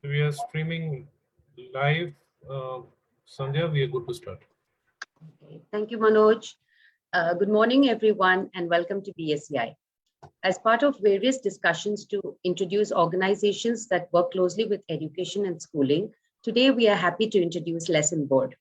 So we are streaming live. Sandhya, we are good to start. Okay. Thank you, Manoj. Good morning, everyone, and welcome to BSEI. As part of various discussions to introduce organizations that work closely with education and schooling, today we are happy to introduce LessonBoard.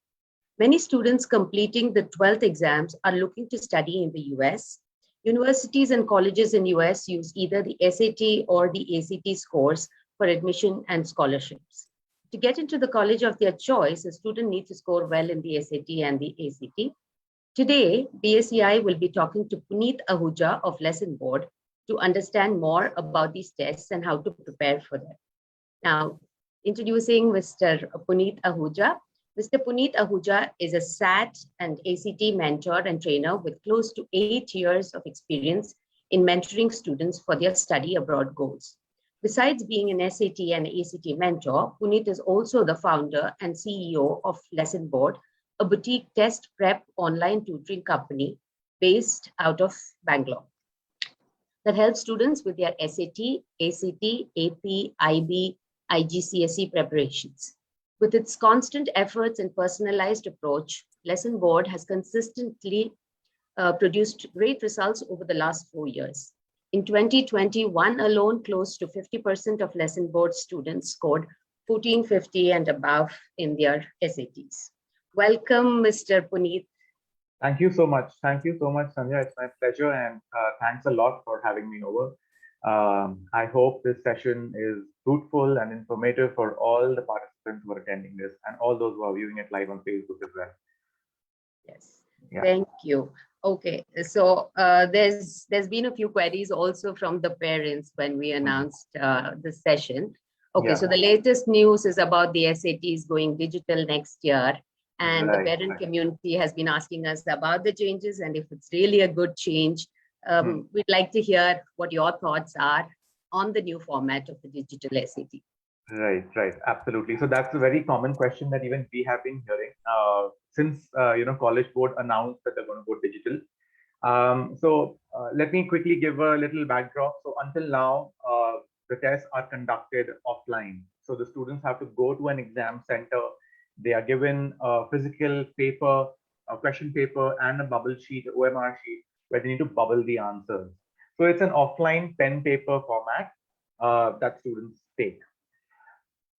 Many students completing the 12th exams are looking to study in the US. Universities and colleges in US use either the SAT or the ACT scores for admission and scholarships. To get into the college of their choice, a student needs to score well in the SAT and the ACT. Today, BSEI will be talking to Punit Ahuja of LessonBoard to understand more about these tests and how to prepare for them. Now, introducing Mr. Punit Ahuja. Mr. Punit Ahuja is a SAT and ACT mentor and trainer with close to 8 years of experience in mentoring students for their study abroad goals. Besides being an SAT and ACT mentor, Punit is also the founder and CEO of LessonBoard, a boutique test prep online tutoring company based out of Bangalore that helps students with their SAT, ACT, AP, IB, IGCSE preparations. With its constant efforts and personalized approach, LessonBoard has consistently produced great results over the last 4 years. In 2021 alone, close to 50% of LessonBoard students scored 1450 and above in their SATs. Welcome, Mr. Punit. Thank you so much. Thank you so much, Sandhya. It's my pleasure, and thanks a lot for having me over. I hope this session is fruitful and informative for all the participants who are attending this and all those who are viewing it live on Facebook as well. Yes, yeah. Thank you. Okay, so there's been a few queries also from the parents when we announced this session. Okay, so the latest news is about the SATs going digital next year. And the parent community has been asking us about the changes and if it's really a good change. We'd like to hear what your thoughts are on the new format of the digital SAT. Right, absolutely. So that's a very common question that even we have been hearing since College Board announced that they're going to go digital. Let me quickly give a little backdrop. So until now, the tests are conducted offline. So the students have to go to an exam center. They are given a physical paper, a question paper, and a bubble sheet, OMR sheet, where they need to bubble the answers. So it's an offline pen paper format that students take.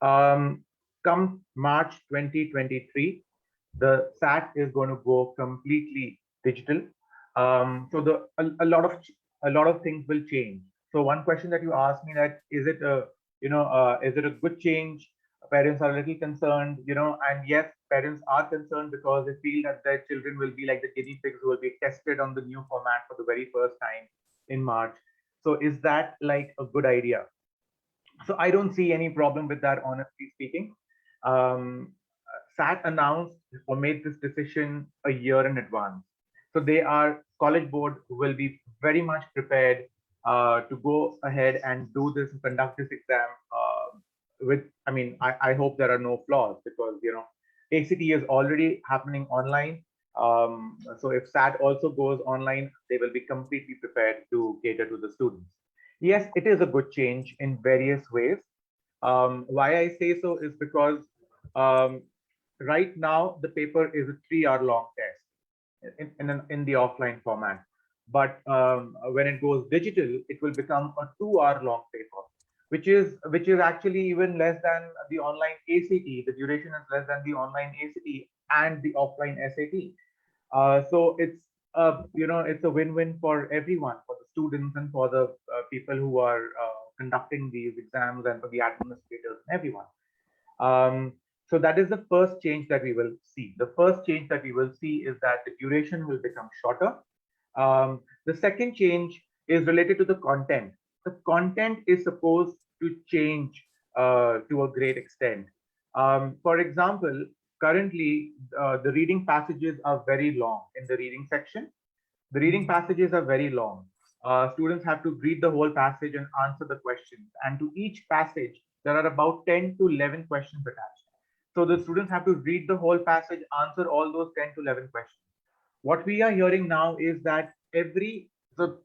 Come March 2023, the SAT is going to go completely digital. So a lot of things will change. So one question that you asked me, that is it a good change? Parents are a little concerned, and yes, parents are concerned because they feel that their children will be like the guinea pigs who will be tested on the new format for the very first time in March. So is that like a good idea? So I don't see any problem with that, honestly speaking. SAT announced or made this decision a year in advance. So College Board will be very much prepared to go ahead and do this, conduct this exam I hope there are no flaws because, ACT is already happening online. So if SAT also goes online, they will be completely prepared to cater to the students. Yes, it is a good change in various ways. Why I say so is because right now the paper is a 3-hour long test in the offline format. But when it goes digital, it will become a 2-hour long paper, which is actually even less than the online ACT. The duration is less than the online ACT and the offline SAT. So it's it's a win-win for everyone, for the students and for the people who are conducting these exams and for the administrators and everyone. So that is the first change that we will see. The first change that we will see is that the duration will become shorter. The second change is related to the content. The content is supposed to change to a great extent. For example, currently, the reading passages are very long in the reading section. The reading passages are very long. Students have to read the whole passage and answer the questions. And to each passage, there are about 10 to 11 questions attached. So the students have to read the whole passage, answer all those 10 to 11 questions. What we are hearing now is that the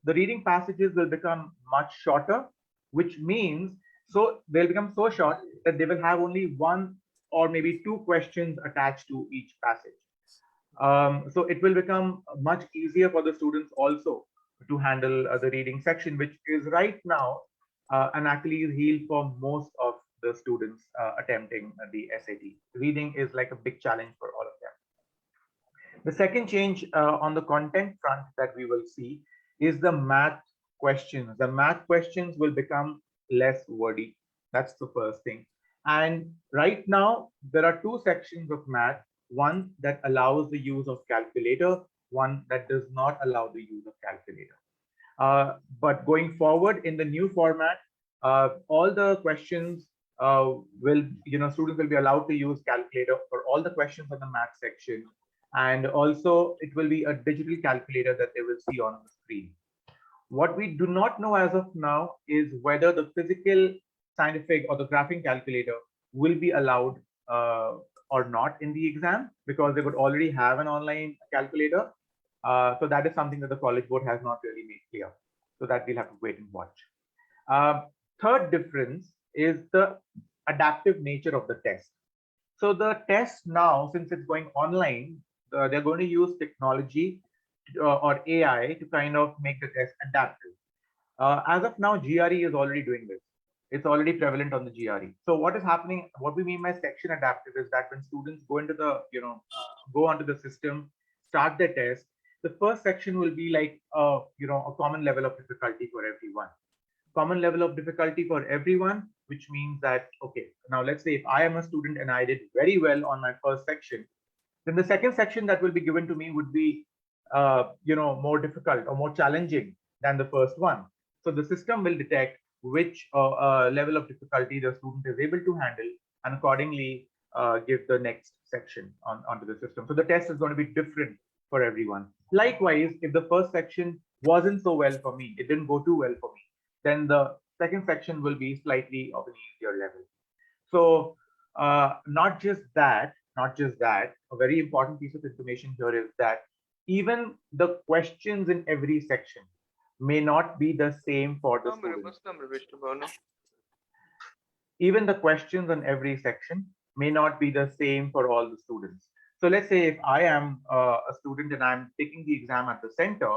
reading passages will become much shorter, which means So they'll become so short that they will have only one or maybe two questions attached to each passage. So it will become much easier for the students also to handle the reading section, which is right now an Achilles heel for most of the students attempting the SAT. Reading is like a big challenge for all of them. The second change on the content front that we will see is the math questions. The math questions will become less wordy. That's the first thing. And right now, there are two sections of math, one that allows the use of calculator, one that does not allow the use of calculator. But going forward in the new format, all the questions students will be allowed to use calculator for all the questions on the math section. And also it will be a digital calculator that they will see on the screen. What we do not know as of now is whether the physical, scientific, or the graphing calculator will be allowed or not in the exam, because they would already have an online calculator. So that is something that the College Board has not really made clear. So that we'll have to wait and watch. Third difference is the adaptive nature of the test. So the test now, since it's going online, they're going to use technology or AI to kind of make the test adaptive. As of now, GRE is already doing this. It's already prevalent on the GRE. So what is happening, what we mean by section adaptive is that when students go into the, go onto the system, start their test, the first section will be like, a common level of difficulty for everyone. Common level of difficulty for everyone, which means that, okay, now let's say if I am a student and I did very well on my first section, then the second section that will be given to me would be, more difficult or more challenging than the first one. So the system will detect which level of difficulty the student is able to handle and accordingly give the next section onto the system. So the test is going to be different for everyone. Likewise, if the first section wasn't so well for me, it didn't go too well for me, then the second section will be slightly of an easier level. So not just that, a very important piece of information here is that even the questions in every section may not be the same for the students. Even the questions in every section may not be the same for all the students. So let's say if I am a student and I'm taking the exam at the center,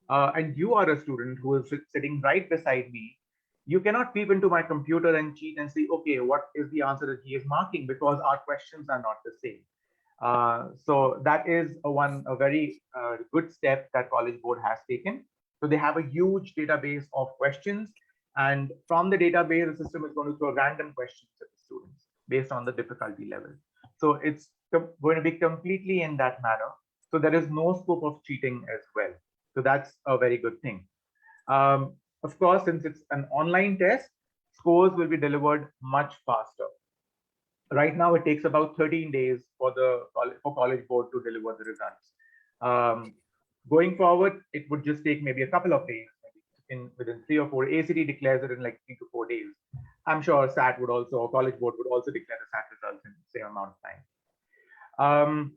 and you are a student who is sitting right beside me, you cannot peep into my computer and cheat and see, okay, what is the answer that he is marking, because our questions are not the same. So that is a very good step that College Board has taken. So they have a huge database of questions, and from the database, the system is going to throw random questions at the students based on the difficulty level. So it's going to be completely in that manner. So there is no scope of cheating as well. So that's a very good thing. Of course, since it's an online test, scores will be delivered much faster. Right now, it takes about 13 days for College Board to deliver the results. Going forward, it would just take maybe a couple of days, maybe within 3 or 4. ACT declares it in like 3 to 4 days. I'm sure SAT would also, or College Board would also declare the SAT results in the same amount of time.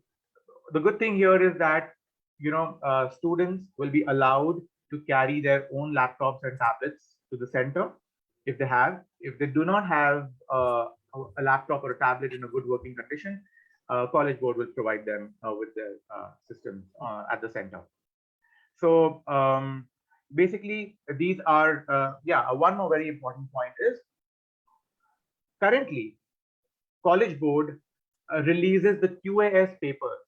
The good thing here is that students will be allowed to carry their own laptops and tablets to the center if they have. If they do not have a laptop or a tablet in a good working condition, College Board will provide them with their systems at the center. So basically, these are, one more very important point is currently College Board releases the QAS papers.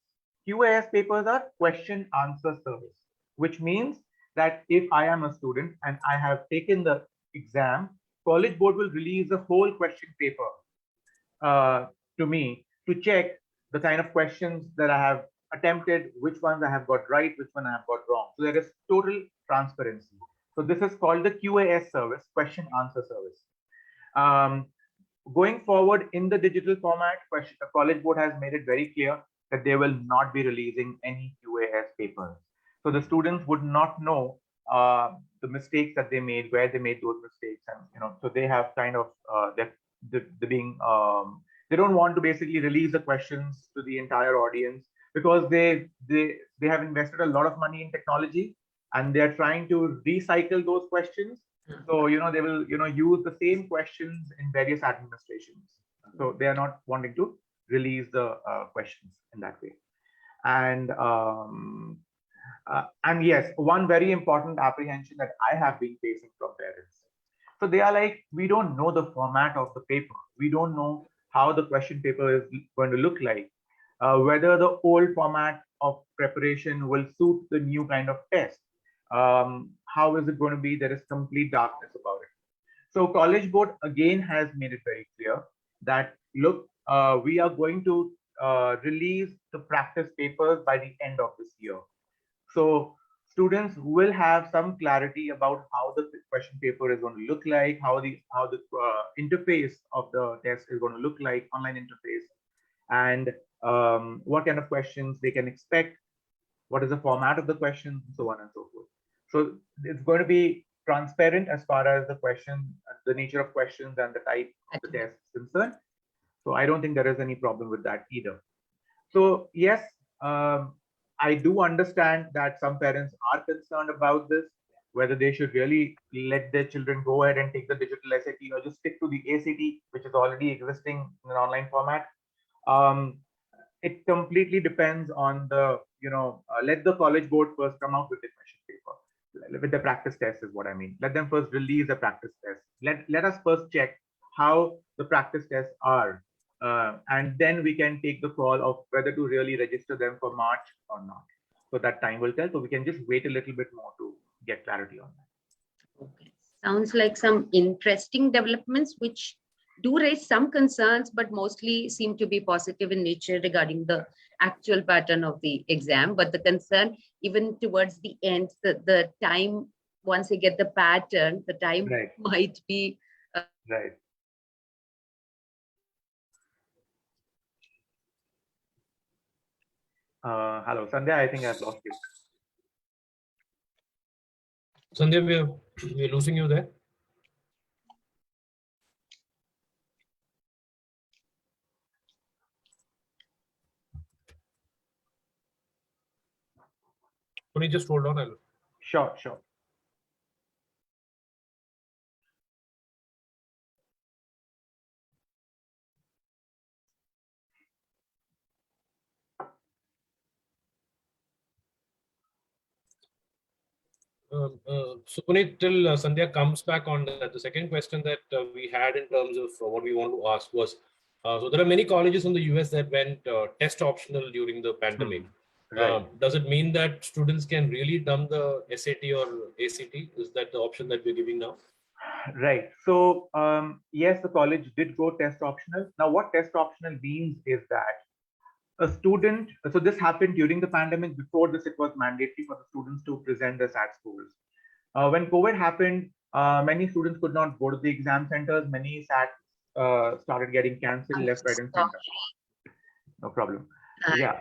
QAS papers are question answer service, which means that if I am a student and I have taken the exam, College Board will release a whole question paper to me to check the kind of questions that I have attempted, which ones I have got right, which one I have got wrong. So there is total transparency. So this is called the QAS service, question answer service. Going forward in the digital format, the College Board has made it very clear that they will not be releasing any QAS papers. So the students would not know the mistakes that they made, where they made those mistakes, and so they have kind of they don't want to basically release the questions to the entire audience, because they have invested a lot of money in technology and they are trying to recycle those questions So, they will, use the same questions in various administrations. So they are not wanting to release the questions in that way. And yes, one very important apprehension that I have been facing from parents. So they are like, we don't know the format of the paper. We don't know how the question paper is going to look like. Whether the old format of preparation will suit the new kind of test. How is it going to be? There is complete darkness about it. So College Board again has made it very clear that, look, we are going to release the practice papers by the end of this year. So students will have some clarity about how the question paper is going to look like, how the interface of the test is going to look like, online interface, and what kind of questions they can expect, what is the format of the questions, and so on and so forth. So it's going to be transparent as far as the question, the nature of questions and the type of the test is concerned. So I don't think there is any problem with that either. So yes, I do understand that some parents are concerned about this, whether they should really let their children go ahead and take the digital SAT or just stick to the ACT, which is already existing in an online format. It completely depends on the, let the College Board first come out with the question paper, with the practice test is what I mean. Let them first release the practice test. Let us first check how the practice tests are. And then we can take the call of whether to really register them for March or not. So that time will tell. So we can just wait a little bit more to get clarity on that. Okay. Sounds like some interesting developments, which do raise some concerns, but mostly seem to be positive in nature regarding the actual pattern of the exam. But the concern, even towards the end, the time, once they get the pattern, the time might be. Right. Hello, Sandhya, I think I've lost you. Sandhya, we're losing you there. Can you just hold on? Sure. So Punit, till Sandhya comes back on that, the second question that we had in terms of what we want to ask was, so there are many colleges in the US that went test optional during the pandemic. Right. Does it mean that students can really dump the SAT or ACT? Is that the option that we're giving now? Right. So yes, the college did go test optional. Now, what test optional means is that a student, so this happened during the pandemic. Before this, it was mandatory for the students to present their SAT scores. When COVID happened, many students could not go to the exam centers. Many SAT started getting cancelled left, right, and center. No problem. Yeah.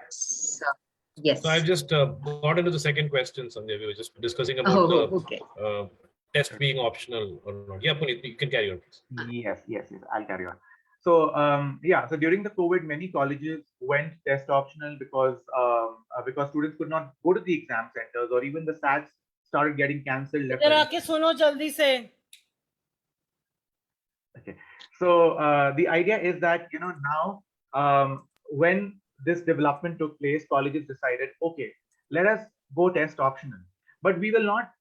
Yes. So I've just got into the second question, Sandhya. We were just discussing about the test being optional or not. Yeah, Punit, you can carry on, please. Yes. I'll carry on. So so during the COVID, many colleges went test optional because students could not go to the exam centers, or even the SATs started getting cancelled. Okay. So the idea is that now when this development took place, colleges decided, okay, let us go test optional, but we will not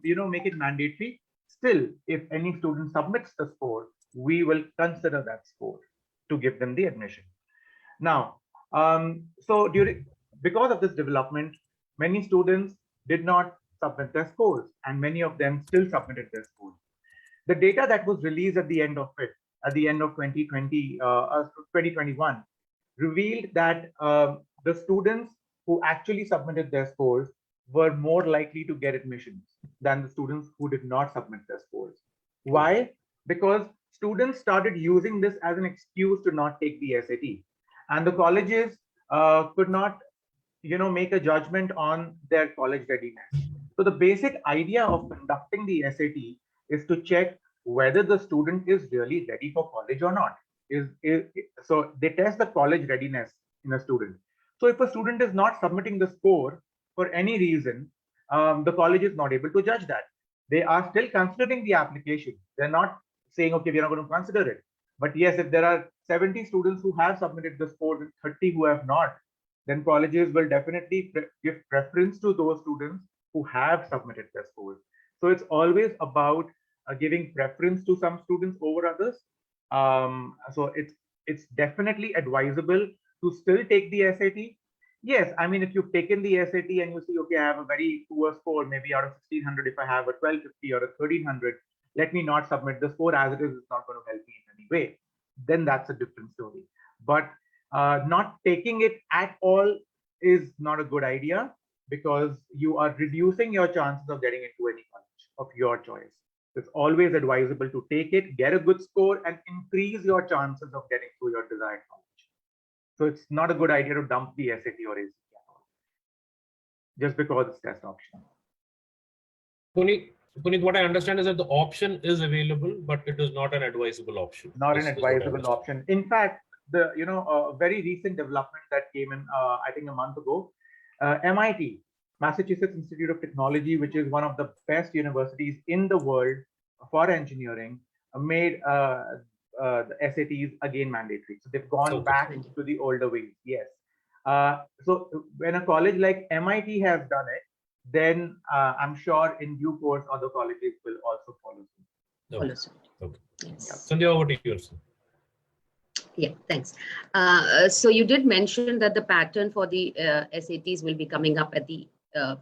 make it mandatory. Still, if any student submits the score, we will consider that score to give them the admission. Now, because of this development, many students did not submit their scores, and many of them still submitted their scores. The data that was released at the end of 2021, revealed that the students who actually submitted their scores were more likely to get admissions than the students who did not submit their scores. Why? Because students started using this as an excuse to not take the SAT, and the colleges could not, make a judgment on their college readiness. So the basic idea of conducting the SAT is to check whether the student is really ready for college or not. So they test the college readiness in a student. So if a student is not submitting the score for any reason, the college is not able to judge that. they are still considering the application. They're not saying, okay, we're not going to consider it. But yes, if there are 70 students who have submitted the scores and 30 who have not, then colleges will definitely give preference to those students who have submitted their scores. So it's always about giving preference to some students over others. So it's definitely advisable to still take the SAT. Yes, I mean, if you've taken the SAT and you see, okay, I have a very poor score, maybe out of 1600, if I have a 1250 or a 1300, let me not submit the score as it is, it's not going to help me in any way. Then that's a different story. But not taking it at all is not a good idea, because you are reducing your chances of getting into any college of your choice. It's always advisable to take it, get a good score, and increase your chances of getting through your desired college. So it's not a good idea to dump the SAT or ACT just because it's test optional. Punit, what I understand is that the option is available, but it is not an advisable option. Not an advisable option. In fact, the very recent development that came in, I think a month ago, MIT, Massachusetts Institute of Technology, which is one of the best universities in the world for engineering, made the SATs again mandatory. So they've gone back to the older ways. Yes. So when a college like MIT has done it, then I'm sure in due course other colleges will also follow suit. Okay. Yes. Sandhya, over to you. Yeah, thanks. So you did mention that the pattern for the SATs will be coming up at the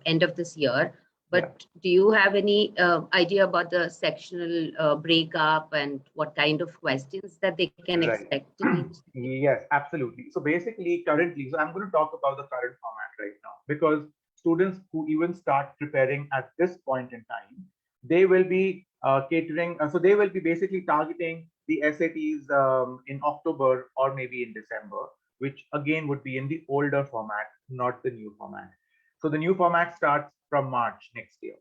end of this year. But do you have any idea about the sectional breakup and what kind of questions that they can expect? Yes, absolutely. So basically, currently, so I'm going to talk about the current format right now, because students who even start preparing at this point in time, they will be catering. So they will be basically targeting the SATs in October or maybe in December, which again would be in the older format, not the new format. So the new format starts from March next year.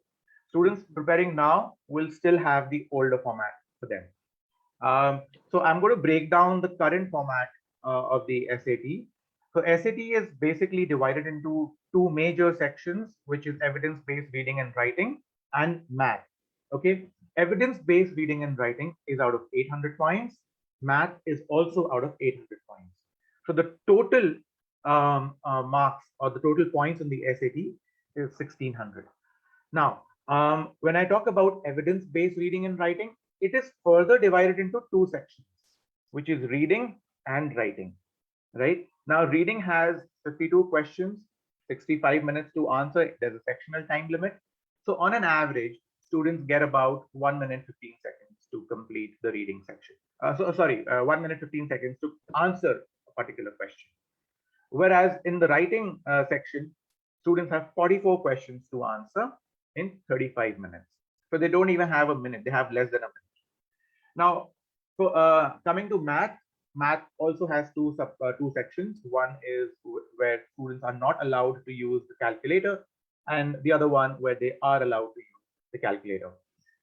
Students preparing now will still have the older format for them. So I'm going to break down the current format of the SAT. So SAT is basically divided into two major sections, which is evidence-based reading and writing and math. Okay, evidence-based reading and writing is out of 800 points. Math is also out of 800 points. So the total marks or the total points in the SAT is 1600. Now, when I talk about evidence-based reading and writing, it is further divided into two sections, which is reading and writing, right? Now, reading has 52 questions, 65 minutes to answer. There's a sectional time limit. So on an average, students get about 1 minute 15 seconds to complete the reading section. 1 minute 15 seconds to answer a particular question. Whereas in the writing section, students have 44 questions to answer in 35 minutes. So they don't even have a minute, they have less than a minute. Now, so coming to math, math also has two sections. One is where students are not allowed to use the calculator, and the other one where they are allowed to use the calculator.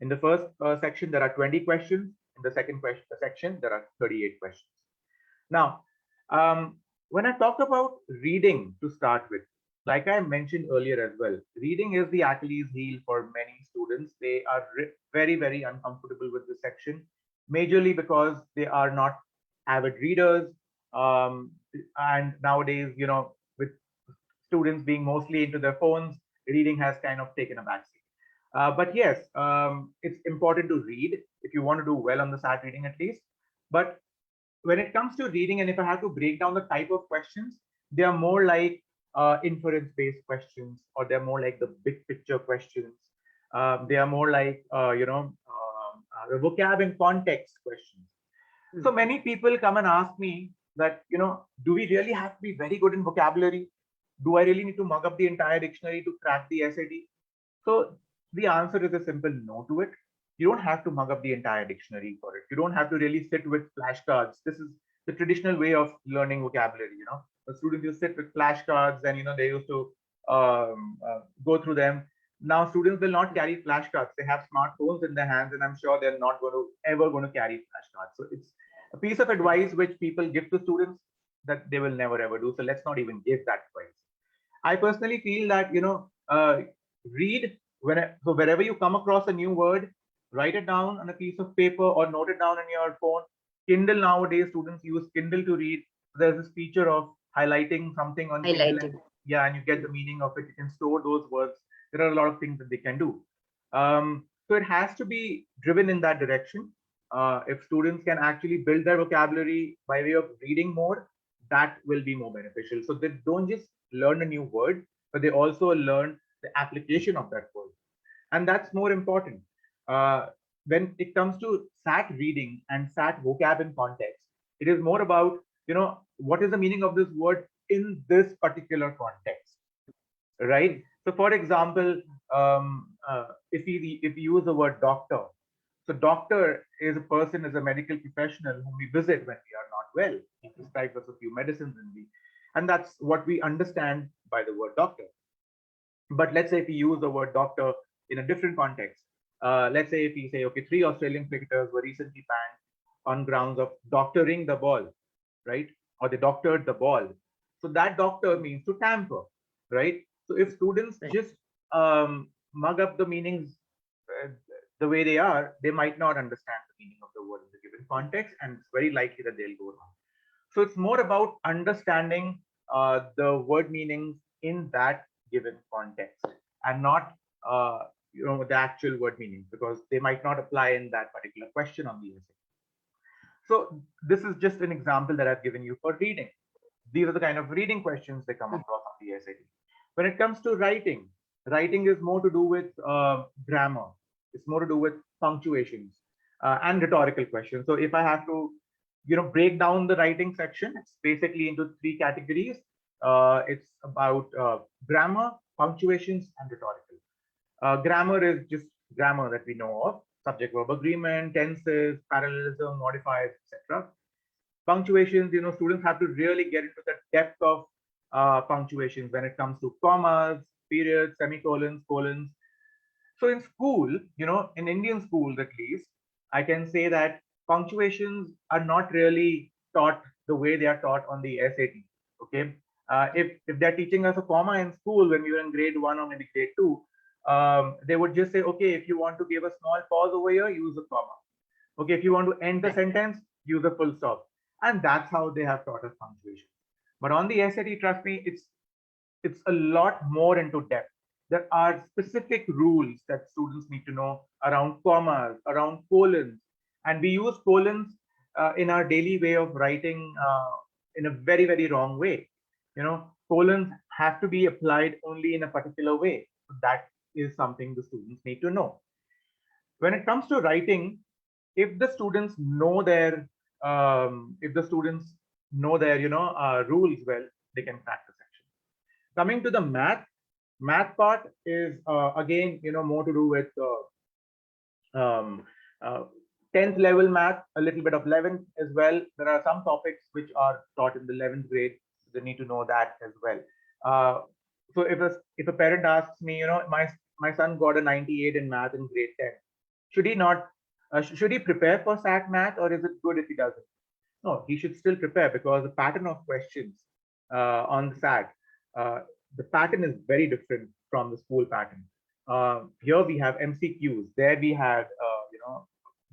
In the first section, there are 20 questions. In the second section, there are 38 questions. Now, when I talk about reading to start with, like I mentioned earlier as well, reading is the Achilles heel for many students. They are very, very uncomfortable with this section, majorly because they are not avid readers. And nowadays, you know, with students being mostly into their phones, reading has kind of taken a backseat. But yes, it's important to read if you want to do well on the SAT reading at least. But when it comes to reading, and if I have to break down the type of questions, they are more like inference-based questions, or they're more like the big picture questions. They are more like, the vocab and context questions. So many people come and ask me that, you know, do we really have to be very good in vocabulary? Do I really need to mug up the entire dictionary to crack the SAT? So the answer is a simple no to it. You don't have to mug up the entire dictionary for it. You don't have to really sit with flashcards. This is the traditional way of learning vocabulary. You know, the students used to sit with flashcards, and you know they used to go through them. Now students will not carry flashcards. They have smartphones in their hands, and I'm sure they're not ever going to carry flashcards. So it's a piece of advice which people give to students that they will never ever do. So let's not even give that advice. I personally feel that, you know, read So wherever you come across a new word, write it down on a piece of paper or note it down on your phone. Kindle nowadays, students use Kindle to read. There's this feature of highlighting something on Kindle. Highlighting. Yeah, and you get the meaning of it. You can store those words. There are a lot of things that they can do. So it has to be driven in that direction. If students can actually build their vocabulary by way of reading more, that will be more beneficial. So they don't just learn a new word, but they also learn the application of that word. And that's more important. When it comes to SAT reading and SAT vocab in context, it is more about, what is the meaning of this word in this particular context, right? So for example, if you use the word doctor, so doctor is a person, is a medical professional whom we visit when we are not well. He prescribes us a few medicines and that's what we understand by the word doctor. But let's say if we use the word doctor in a different context, let's say if we say, okay, 3 Australian cricketers were recently banned on grounds of doctoring the ball, right? Or they doctored the ball. So that doctor means to tamper, right? So if students just mug up the meanings the way they are, they might not understand the meaning of the word in the given context, and it's very likely that they'll go wrong. So it's more about understanding the word meanings in that given context and not the actual word meanings, because they might not apply in that particular question on the essay. So this is just an example that I've given you for reading. These are the kind of reading questions they come across on the SAT. When it comes to writing, writing is more to do with grammar. It's more to do with punctuations and rhetorical questions. So if I have to, break down the writing section, it's basically into 3 categories. It's about grammar, punctuations, and rhetorical. Grammar is just grammar that we know of: subject-verb agreement, tenses, parallelism, modifiers, etc. Punctuations, students have to really get into the depth of punctuations when it comes to commas, periods, semicolons, colons. So in school, in Indian schools at least, I can say that punctuations are not really taught the way they are taught on the SAT. Okay, if they're teaching us a comma in school when we were in grade 1 or maybe grade 2, they would just say, okay, if you want to give a small pause over here, use a comma. Okay, if you want to end the sentence, use a full stop. And that's how they have taught us punctuation. But on the SAT, trust me, it's a lot more into depth. There are specific rules that students need to know around commas, around colons. And we use colons in our daily way of writing in a very, very wrong way. Colons have to be applied only in a particular way. So that is something the students need to know. When it comes to writing, if the students know their rules well, they can crack the section. Coming to the math part is again more to do with 10th level math, a little bit of 11th as well. There are some topics which are taught in the 11th grade, so they need to know that as well. So if a parent asks me, my son got a 98 in math in grade 10, should he not should he prepare for SAT math, or is it good if he doesn't? No, he should still prepare, because the pattern of questions on the SAT, the pattern is very different from the school pattern. Here we have MCQs. There we had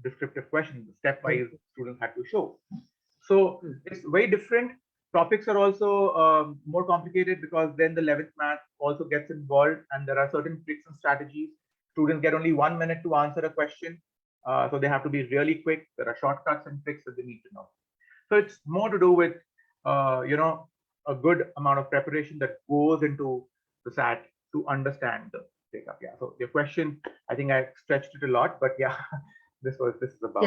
descriptive questions, stepwise students had to show. So it's very different. Topics are also more complicated, because then the 11th math also gets involved, and there are certain tricks and strategies. Students get only 1 minute to answer a question. So they have to be really quick. There are shortcuts and tricks that they need to know. So it's more to do with, a good amount of preparation that goes into the SAT to understand the data. Yeah. So your question, I think I stretched it a lot, but yeah, this is about.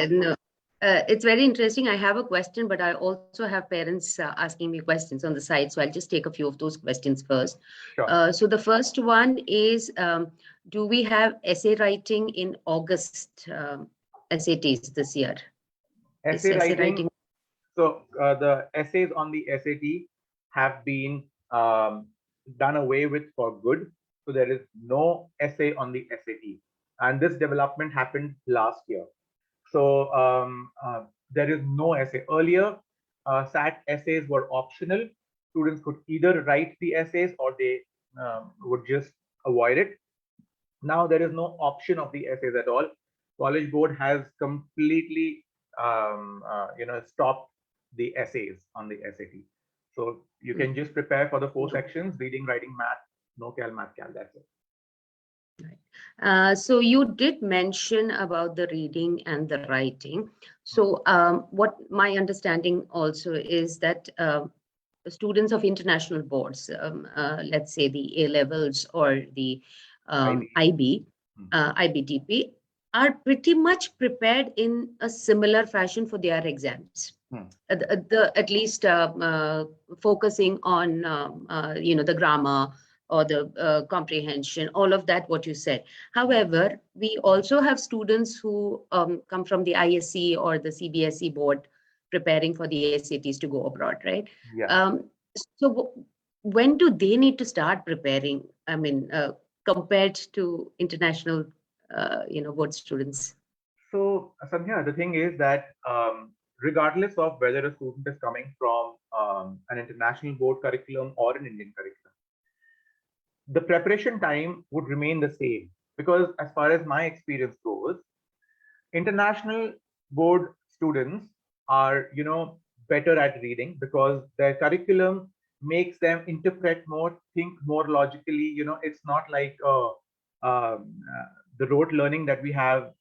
No, it's very interesting. I have a question, but I also have parents asking me questions on the side. So I'll just take a few of those questions first. Sure. So the first one is, do we have essay writing in August SATs this year? Essay writing. So the essays on the SAT have been done away with for good. So there is no essay on the SAT. And this development happened last year. So there is no essay. Earlier, SAT essays were optional. Students could either write the essays or they would just avoid it. Now there is no option of the essays at all. College board has completely stopped the essays on the SAT. So you can just prepare for the 4 sections: reading, writing, math, no cal, math, cal. That's it. So you did mention about the reading and the writing. So what my understanding also is that students of international boards, let's say the A levels or the IB, IBTP, are pretty much prepared in a similar fashion for their exams. At least focusing on the grammar or the comprehension, all of that, what you said. However, we also have students who come from the ISC or the CBSE board preparing for the SATs to go abroad, right? Yeah. So when do they need to start preparing? I mean, compared to international, board students. So, Sandhya, the thing is that regardless of whether a student is coming from an international board curriculum or an Indian curriculum, the preparation time would remain the same, because as far as my experience goes, international board students are better at reading because their curriculum makes them interpret more, think more logically. It's not like the rote learning that we have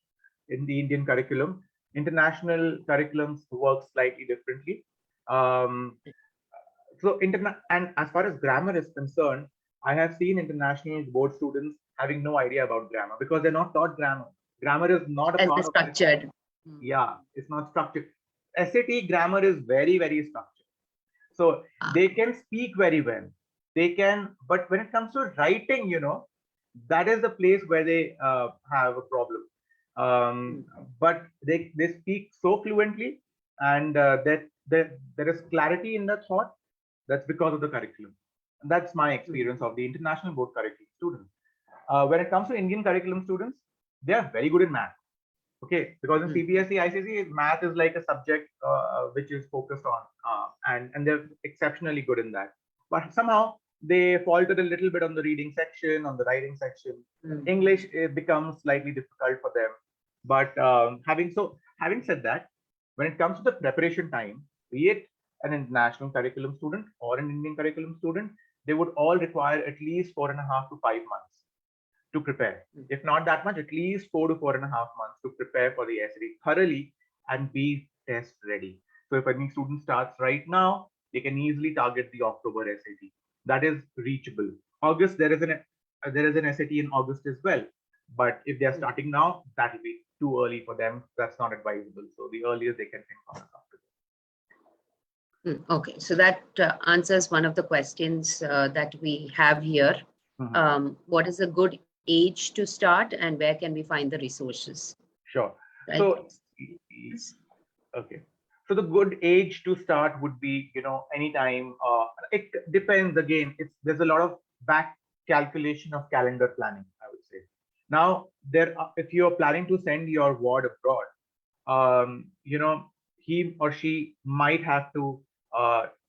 in the Indian curriculum. International curriculums work slightly differently. And as far as grammar is concerned, I have seen international board students having no idea about grammar because they're not taught grammar. Grammar is not a part of structured. Yeah, it's not structured. SAT grammar is very, very structured. So they can speak very well. They can, but when it comes to writing, that is the place where they have a problem. But they speak so fluently, and that there is clarity in the thought. That's because of the curriculum. That's my experience of the international board curriculum students. When it comes to Indian curriculum students, they are very good in math. Okay, because in CBSE, ICSE, math is like a subject which is focused on, and they're exceptionally good in that. But somehow they faltered a little bit on the reading section, on the writing section. English, it becomes slightly difficult for them. But having said that, when it comes to the preparation time, be it an international curriculum student or an Indian curriculum student, they would all require at least 4.5 to 5 months to prepare. If not that much, at least 4 to 4.5 months to prepare for the SAT thoroughly and be test ready. So if any student starts right now, they can easily target the October SAT. That is reachable. August, there is an SAT in August as well. But if they are starting now, that will be too early for them. That's not advisable. So the earliest they can think of is October. Okay, so that answers one of the questions that we have here. What is a good age to start, and where can we find the resources? Sure. Right? So, okay. So the good age to start would be, anytime. It depends. Again, there's a lot of back calculation of calendar planning, I would say. Now, if you're planning to send your ward abroad, he or she might have to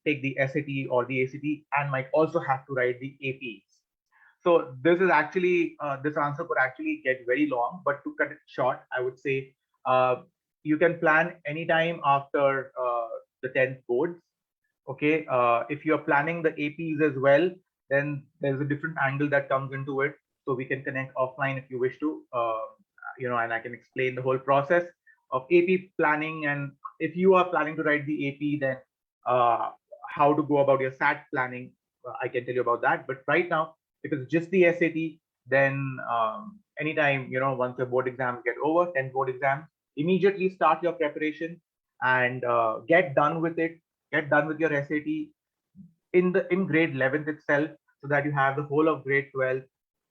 take the SAT or the ACT and might also have to write the APs. So this is actually, this answer could actually get very long, but to cut it short, I would say you can plan anytime after the 10th boards. Okay, if you're planning the APs as well, then there's a different angle that comes into it. So we can connect offline if you wish to, and I can explain the whole process of AP planning. And if you are planning to write the AP, then how to go about your SAT planning, I can tell you about that. But right now, if it's just the SAT, then anytime, once your board exams get over, 10 board exams, immediately start your preparation and get done with it. Get done with your SAT in grade 11th itself, so that you have the whole of grade 12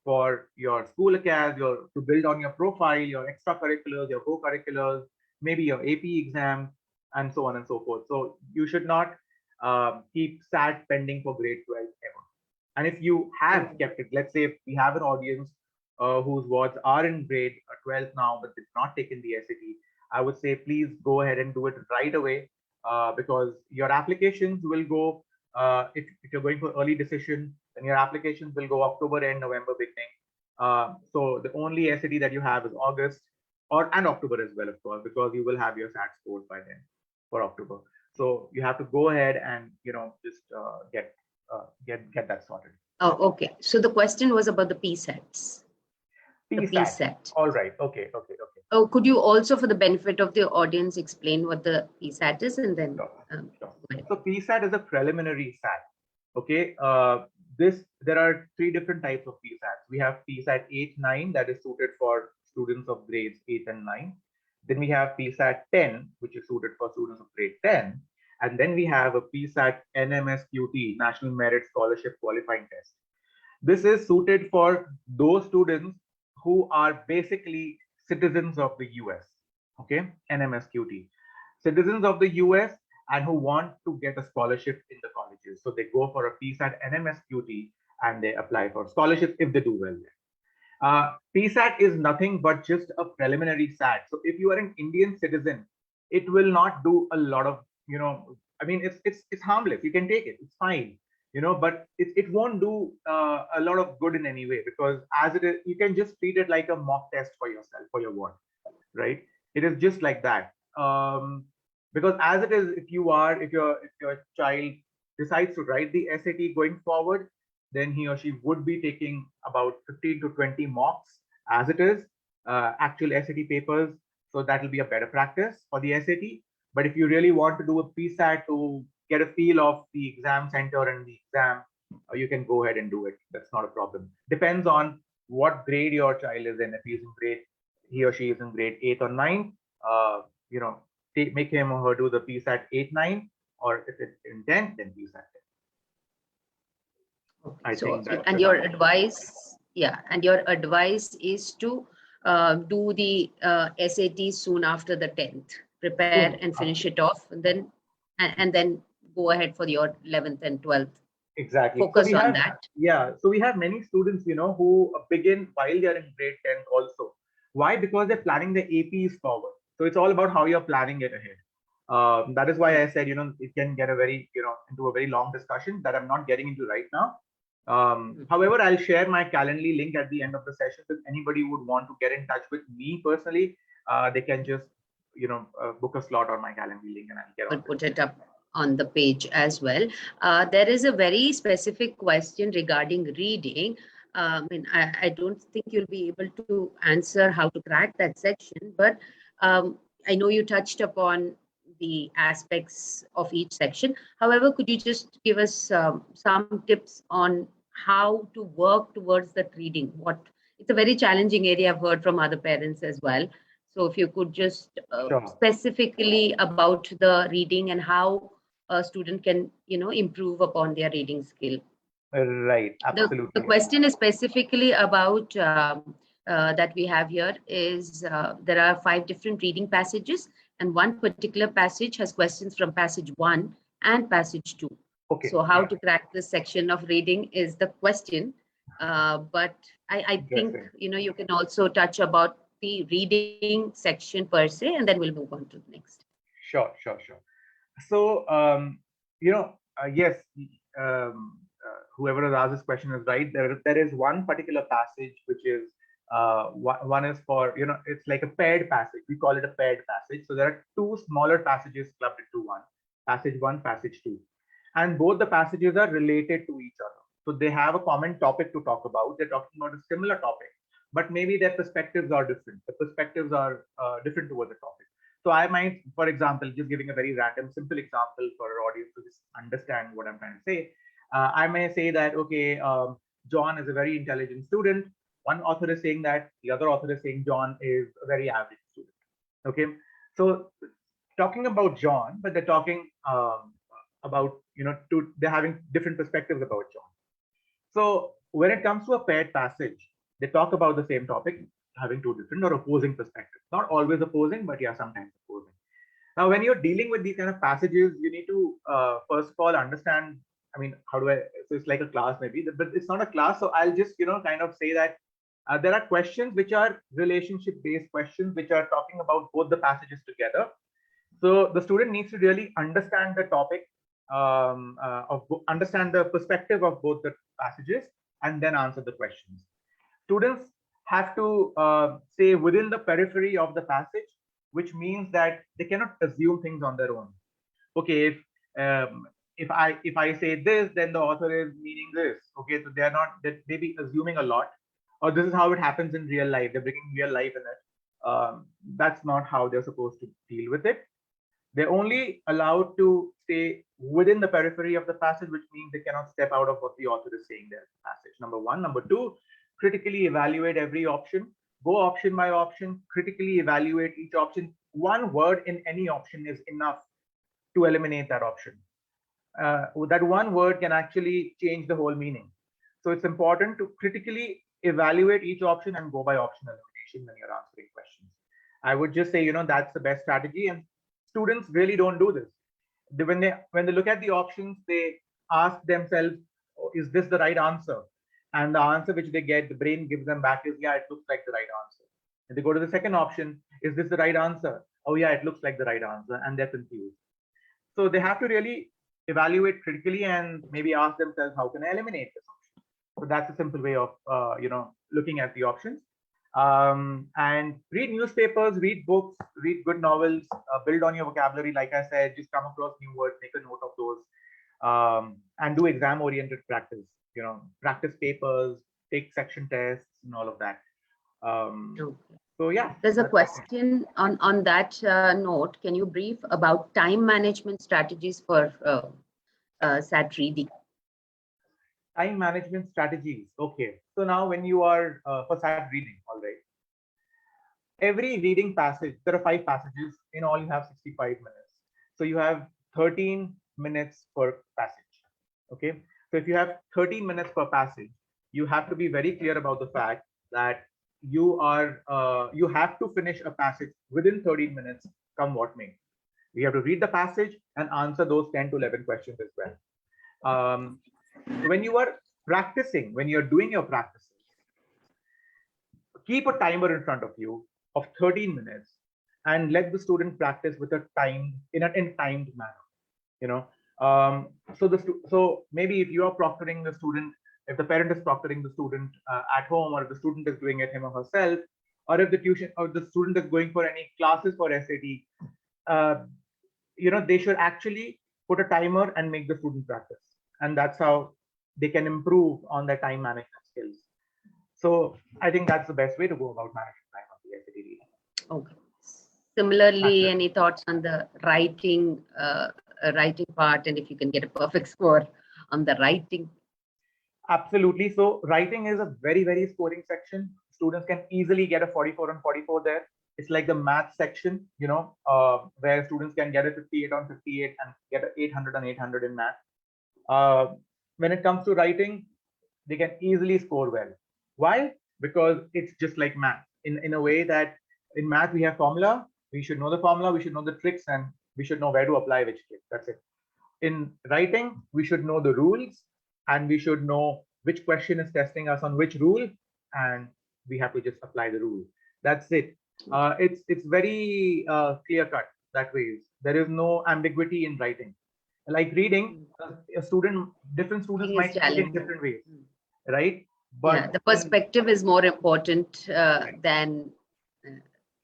for your school academy, to build on your profile, your extracurriculars, your co-curriculars, maybe your AP exam, and so on and so forth. So you should not keep SAT pending for grade 12 ever. And if you have kept it, let's say if we have an audience whose wards are in grade 12 now, but did not taken the SAT, I would say please go ahead and do it right away, because your applications will go, if you're going for early decision, then your applications will go October end, November beginning. So the only SAT that you have is August and October as well, of course, because you will have your SAT scores by then for October. So you have to go ahead and just get that sorted. Oh, okay. So the question was about the PSATs. The PSAT. PSAT. All right. Okay. Oh, could you also, for the benefit of the audience, explain what the PSAT is, and then Sure. So PSAT is a preliminary SAT. Okay. There are three different types of PSATs. We have PSAT 8, 9 that is suited for students of grades 8 and 9. Then we have PSAT 10, which is suited for students of grade 10. And then we have a PSAT NMSQT, National Merit Scholarship Qualifying Test. This is suited for those students who are basically citizens of the US. Okay, NMSQT. Citizens of the US and who want to get a scholarship in the colleges. So they go for a PSAT NMSQT and they apply for scholarships if they do well there. PSAT is nothing but just a preliminary SAT. So if you are an Indian citizen, it will not do a lot of, I mean, it's harmless. You can take it. It's fine, but it won't do a lot of good in any way, because as it is, you can just treat it like a mock test for yourself, for your ward, right? It is just like that. Because as it is, if your child decides to write the SAT going forward, then he or she would be taking about 15 to 20 mocks as it is, actual SAT papers. So that will be a better practice for the SAT. But if you really want to do a PSAT to get a feel of the exam center and the exam, you can go ahead and do it. That's not a problem. Depends on what grade your child is in. If he or she is in grade 8 or 9, make him or her do the PSAT 8, 9, or if it's in 10, then PSAT 10. I think that's and your advice, and your advice is to do the SAT soon after the 10th, prepare and finish it off, and then go ahead for your 11th and 12th. Exactly. Focus on that. Yeah. So we have many students, who begin while they're in grade 10 also. Why? Because they're planning the APs forward. So it's all about how you're planning it ahead. That is why I said, it can get into a very long discussion that I'm not getting into right now. However, I'll share my Calendly link at the end of the session. If anybody would want to get in touch with me personally, they can just, book a slot on my Calendly link and I'll get on. Put it up on the page as well. There is a very specific question regarding reading. I don't think you'll be able to answer how to crack that section, but I know you touched upon the aspects of each section. However, could you just give us some tips on how to work towards that reading? It's a very challenging area, I've heard from other parents as well. So if you could just specifically about the reading and how a student can, improve upon their reading skill. Right, absolutely. The question is specifically about that we have here is there are 5 different reading passages, and one particular passage has questions from passage 1 and passage 2. Okay. So how to crack this section of reading is the question. But I think, you can also touch about the reading section per se, and then we'll move on to the next. Sure. So, yes, whoever has asked this question is right. There is one particular passage which is one is for, it's like a paired passage. We call it a paired passage. So there are 2 smaller passages clubbed into one, passage 1, passage 2. And both the passages are related to each other. So they have a common topic to talk about. They're talking about a similar topic, but maybe their perspectives are different. The perspectives are different towards the topic. So I might, for example, just giving a very random, simple example for our audience to just understand what I'm trying to say. I may say that, okay, John is a very intelligent student. One author is saying that, the other author is saying John is a very average student. Okay, so talking about John, but they're talking about, they're having different perspectives about John. So when it comes to a paired passage, they talk about the same topic, having 2 different or opposing perspectives. Not always opposing, but yeah, sometimes opposing. Now, when you're dealing with these kind of passages, you need to first of all understand, so it's like a class maybe, but it's not a class. So I'll just, kind of say that there are questions which are relationship-based questions, which are talking about both the passages together. So the student needs to really understand the topic, understand the perspective of both the passages, and then answer the questions. Students have to say within the periphery of the passage, which means that they cannot assume things on their own. Okay, if I say this, then the author is meaning this. Okay, so they be assuming a lot, or this is how it happens in real life. They're bringing real life in it. That's not how they're supposed to deal with it. They're only allowed to stay within the periphery of the passage, which means they cannot step out of what the author is saying there in the passage. Number one. Number two, critically evaluate every option. Go option by option, critically evaluate each option. One word in any option is enough to eliminate that option. That one word can actually change the whole meaning. So it's important to critically evaluate each option and go by option elimination when you're answering questions. I would just say, that's the best strategy. And students really don't do this. When they look at the options, they ask themselves, oh, is this the right answer? And the answer which they get, the brain gives them back is, yeah, it looks like the right answer. And they go to the second option, is this the right answer? Oh yeah, it looks like the right answer, and they're confused. So they have to really evaluate critically and maybe ask themselves, how can I eliminate this option? So that's a simple way of looking at the options. And read newspapers, read books, read good novels, build on your vocabulary. Like I said, just come across new words, make a note of those, and do exam-oriented practice. Practice papers, take section tests, and all of that. So yeah. There's a question on that note. Can you brief about time management strategies for SAT reading? Time management strategies. Okay. So now when you are for SAT reading, all right. Every reading passage, there are 5 passages. In all, you have 65 minutes. So you have 13 minutes per passage. Okay. So if you have 13 minutes per passage, you have to be very clear about the fact that you have to finish a passage within 13 minutes, come what may. You have to read the passage and answer those 10 to 11 questions as well. When you are practicing, when you're doing your practices, keep a timer in front of you of 13 minutes and let the student practice with a timed manner. So maybe if you are proctoring the student, if the parent is proctoring the student at home, or if the student is doing it him or herself, or if the student is going for any classes for SAT, they should actually put a timer and make the student practice, and that's how they can improve on their time management skills. So I think that's the best way to go about managing time on the SAT reading. Okay. Similarly, any thoughts on the writing part, and if you can get a perfect score on the writing? Absolutely. So writing is a very, very scoring section. Students can easily get a 44 on 44 there. It's like the math section, where students can get a 58 on 58 and get an 800 on 800 in math. When it comes to writing, they can easily score well. Why? Because it's just like math in a way that in math we have formula. We should know the formula, we should know the tricks, and we should know where to apply which trick. That's it. In writing, we should know the rules, and we should know which question is testing us on which rule, and we have to just apply the rule. That's it. It's very clear cut that way. There is no ambiguity in writing. Like reading, different students might think in different ways, right? But yeah, the perspective is more important than.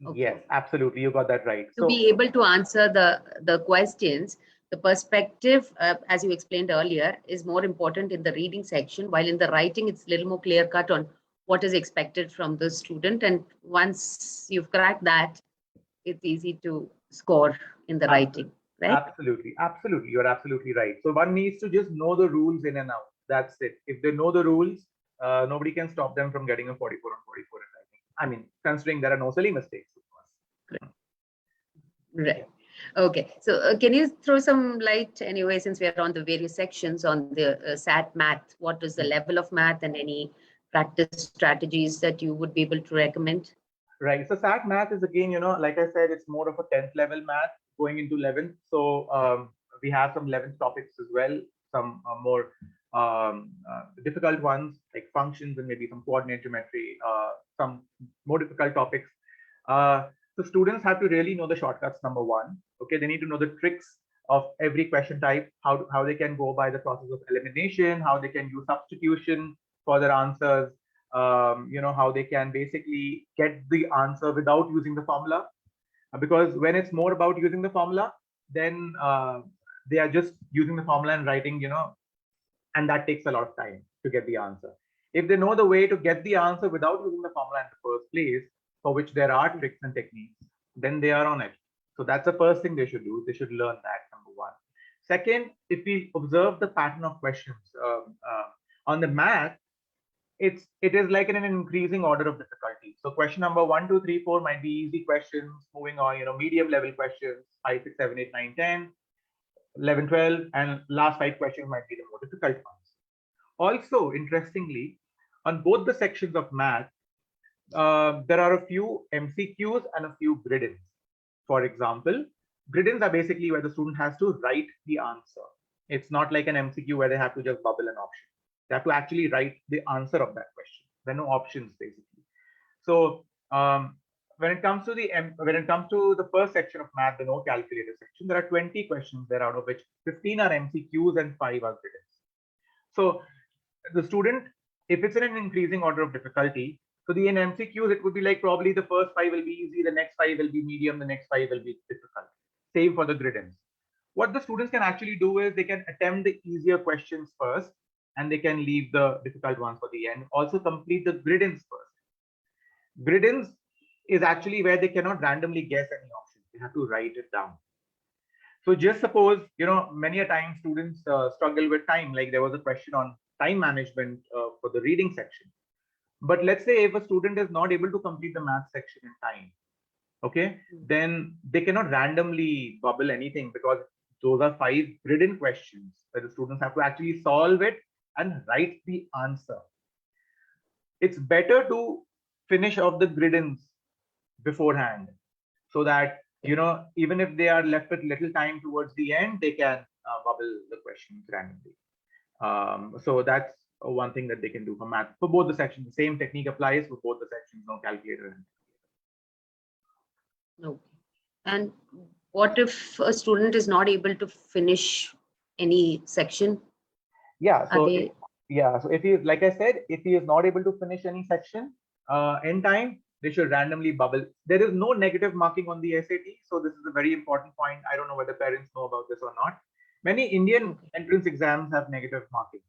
Okay. Yes, absolutely. You got that right. To be able to answer the questions, the perspective, as you explained earlier, is more important in the reading section, while in the writing, it's a little more clear cut on what is expected from the student. And once you've cracked that, it's easy to score in the writing, right? Absolutely. Absolutely. You're absolutely right. So one needs to just know the rules in and out. That's it. If they know the rules, nobody can stop them from getting a 44 on 44 in writing. I mean, considering there are no silly mistakes, of course. Right. Okay. So can you throw some light anyway, since we are on the various sections on the SAT math, what is the level of math and any practice strategies that you would be able to recommend? Right. So SAT math is again, like I said, it's more of a 10th level math going into 11th. So we have some 11th topics as well, some more difficult ones like functions and maybe some coordinate geometry, some more difficult topics. So students have to really know the shortcuts, number one. Okay, they need to know the tricks of every question type, how they can go by the process of elimination, how they can use substitution for their answers, how they can basically get the answer without using the formula. Because when it's more about using the formula, then they are just using the formula and writing, and that takes a lot of time to get the answer. If they know the way to get the answer without using the formula in the first place, for which there are tricks and techniques, then they are on it. So that's the first thing they should do. They should learn that, number one. Second, if we observe the pattern of questions on the math, it is like in an increasing order of difficulty. So question number 1, 2, 3, 4 might be easy questions. Moving on, medium level questions, 5, 6, 7, 8, 9, 10, 11, 12, and last 5 questions might be the more difficult ones. Also, interestingly, on both the sections of math, there are a few MCQs and a few grid-ins. For example, grid-ins are basically where the student has to write the answer. It's not like an MCQ where they have to just bubble an option. They have to actually write the answer of that question. There are no options basically. So when it comes to the first section of math, the no calculator section, there are 20 questions there, out of which 15 are MCQs and 5 are grid-ins. So the student, if it's in an increasing order of difficulty, so in MCQs, it would be like probably the first 5 will be easy, the next 5 will be medium, the next 5 will be difficult. Same for the grid-ins. What the students can actually do is they can attempt the easier questions first, and they can leave the difficult ones for the end. Also complete the grid-ins first. Grid-ins is actually where they cannot randomly guess any option. They have to write it down. So just suppose, many a time students struggle with time. Like there was a question on time management for the reading section. But let's say if a student is not able to complete the math section in time, okay, then they cannot randomly bubble anything, because those are 5 grid-in questions where the students have to actually solve it and write the answer. It's better to finish off the grid-ins beforehand, so that even if they are left with little time towards the end, they can bubble the questions randomly. So that's one thing that they can do for math. For both the sections, the same technique applies for both the sections, no calculator. Okay. And what if a student is not able to finish any section? Yeah. So so if he, like I said, if he is not able to finish any section in time, they should randomly bubble. There is no negative marking on the SAT. So this is a very important point. I don't know whether parents know about this or not. Many Indian entrance exams have negative marking.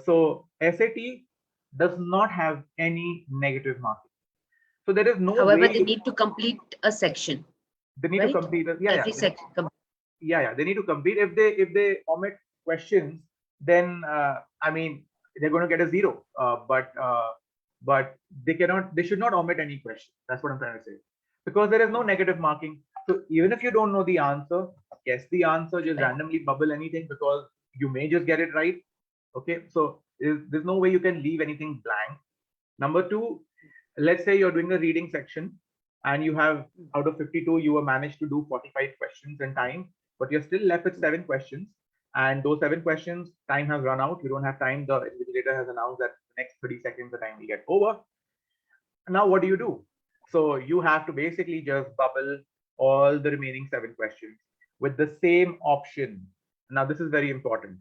So SAT does not have any negative marking. So there is no However, way they need to complete a section. They need to complete it. Every section. They need to complete. If they omit questions, then I mean they're going to get a 0. But they should not omit any questions. That's what I'm trying to say. Because there is no negative marking. So even if you don't know the answer, guess the answer, just randomly bubble anything, because you may just get it right. Okay, so there's no way you can leave anything blank. Number 2, let's say you're doing the reading section and you have, out of 52, you have managed to do 45 questions in time, but you're still left with 7 questions. And those 7 questions, time has run out. You don't have time. The invigilator has announced that the next 30 seconds, the time will get over. Now, what do? So you have to basically just bubble all the remaining 7 questions with the same option. Now, this is very important.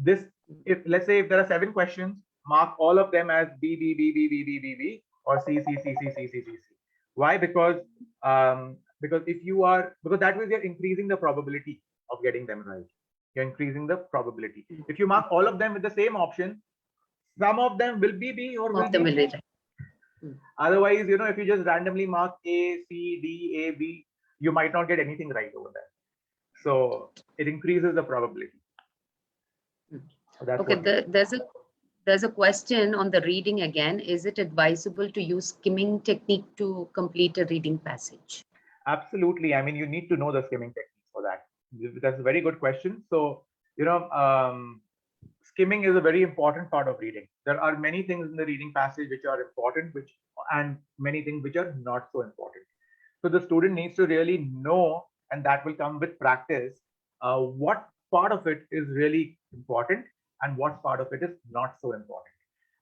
Let's say if there are 7 questions, mark all of them as B, B, B, B, B, B, B, B, or C, C, C, C, C, C, C, C. Why? Because that way you're increasing the probability of getting them right. You're increasing the probability. If you mark all of them with the same option, some of them will be B or will be C. Otherwise, if you just randomly mark A, C, D, A, B, you might not get anything right over there. So it increases the probability. Okay, there's a question on the reading again. Is it advisable to use skimming technique to complete a reading passage? Absolutely. I mean, you need to know the skimming techniques for that. That's a very good question. So, skimming is a very important part of reading. There are many things in the reading passage which are important, and many things which are not so important. So the student needs to really know, and that will come with practice, what part of it is really important and what part of it is not so important.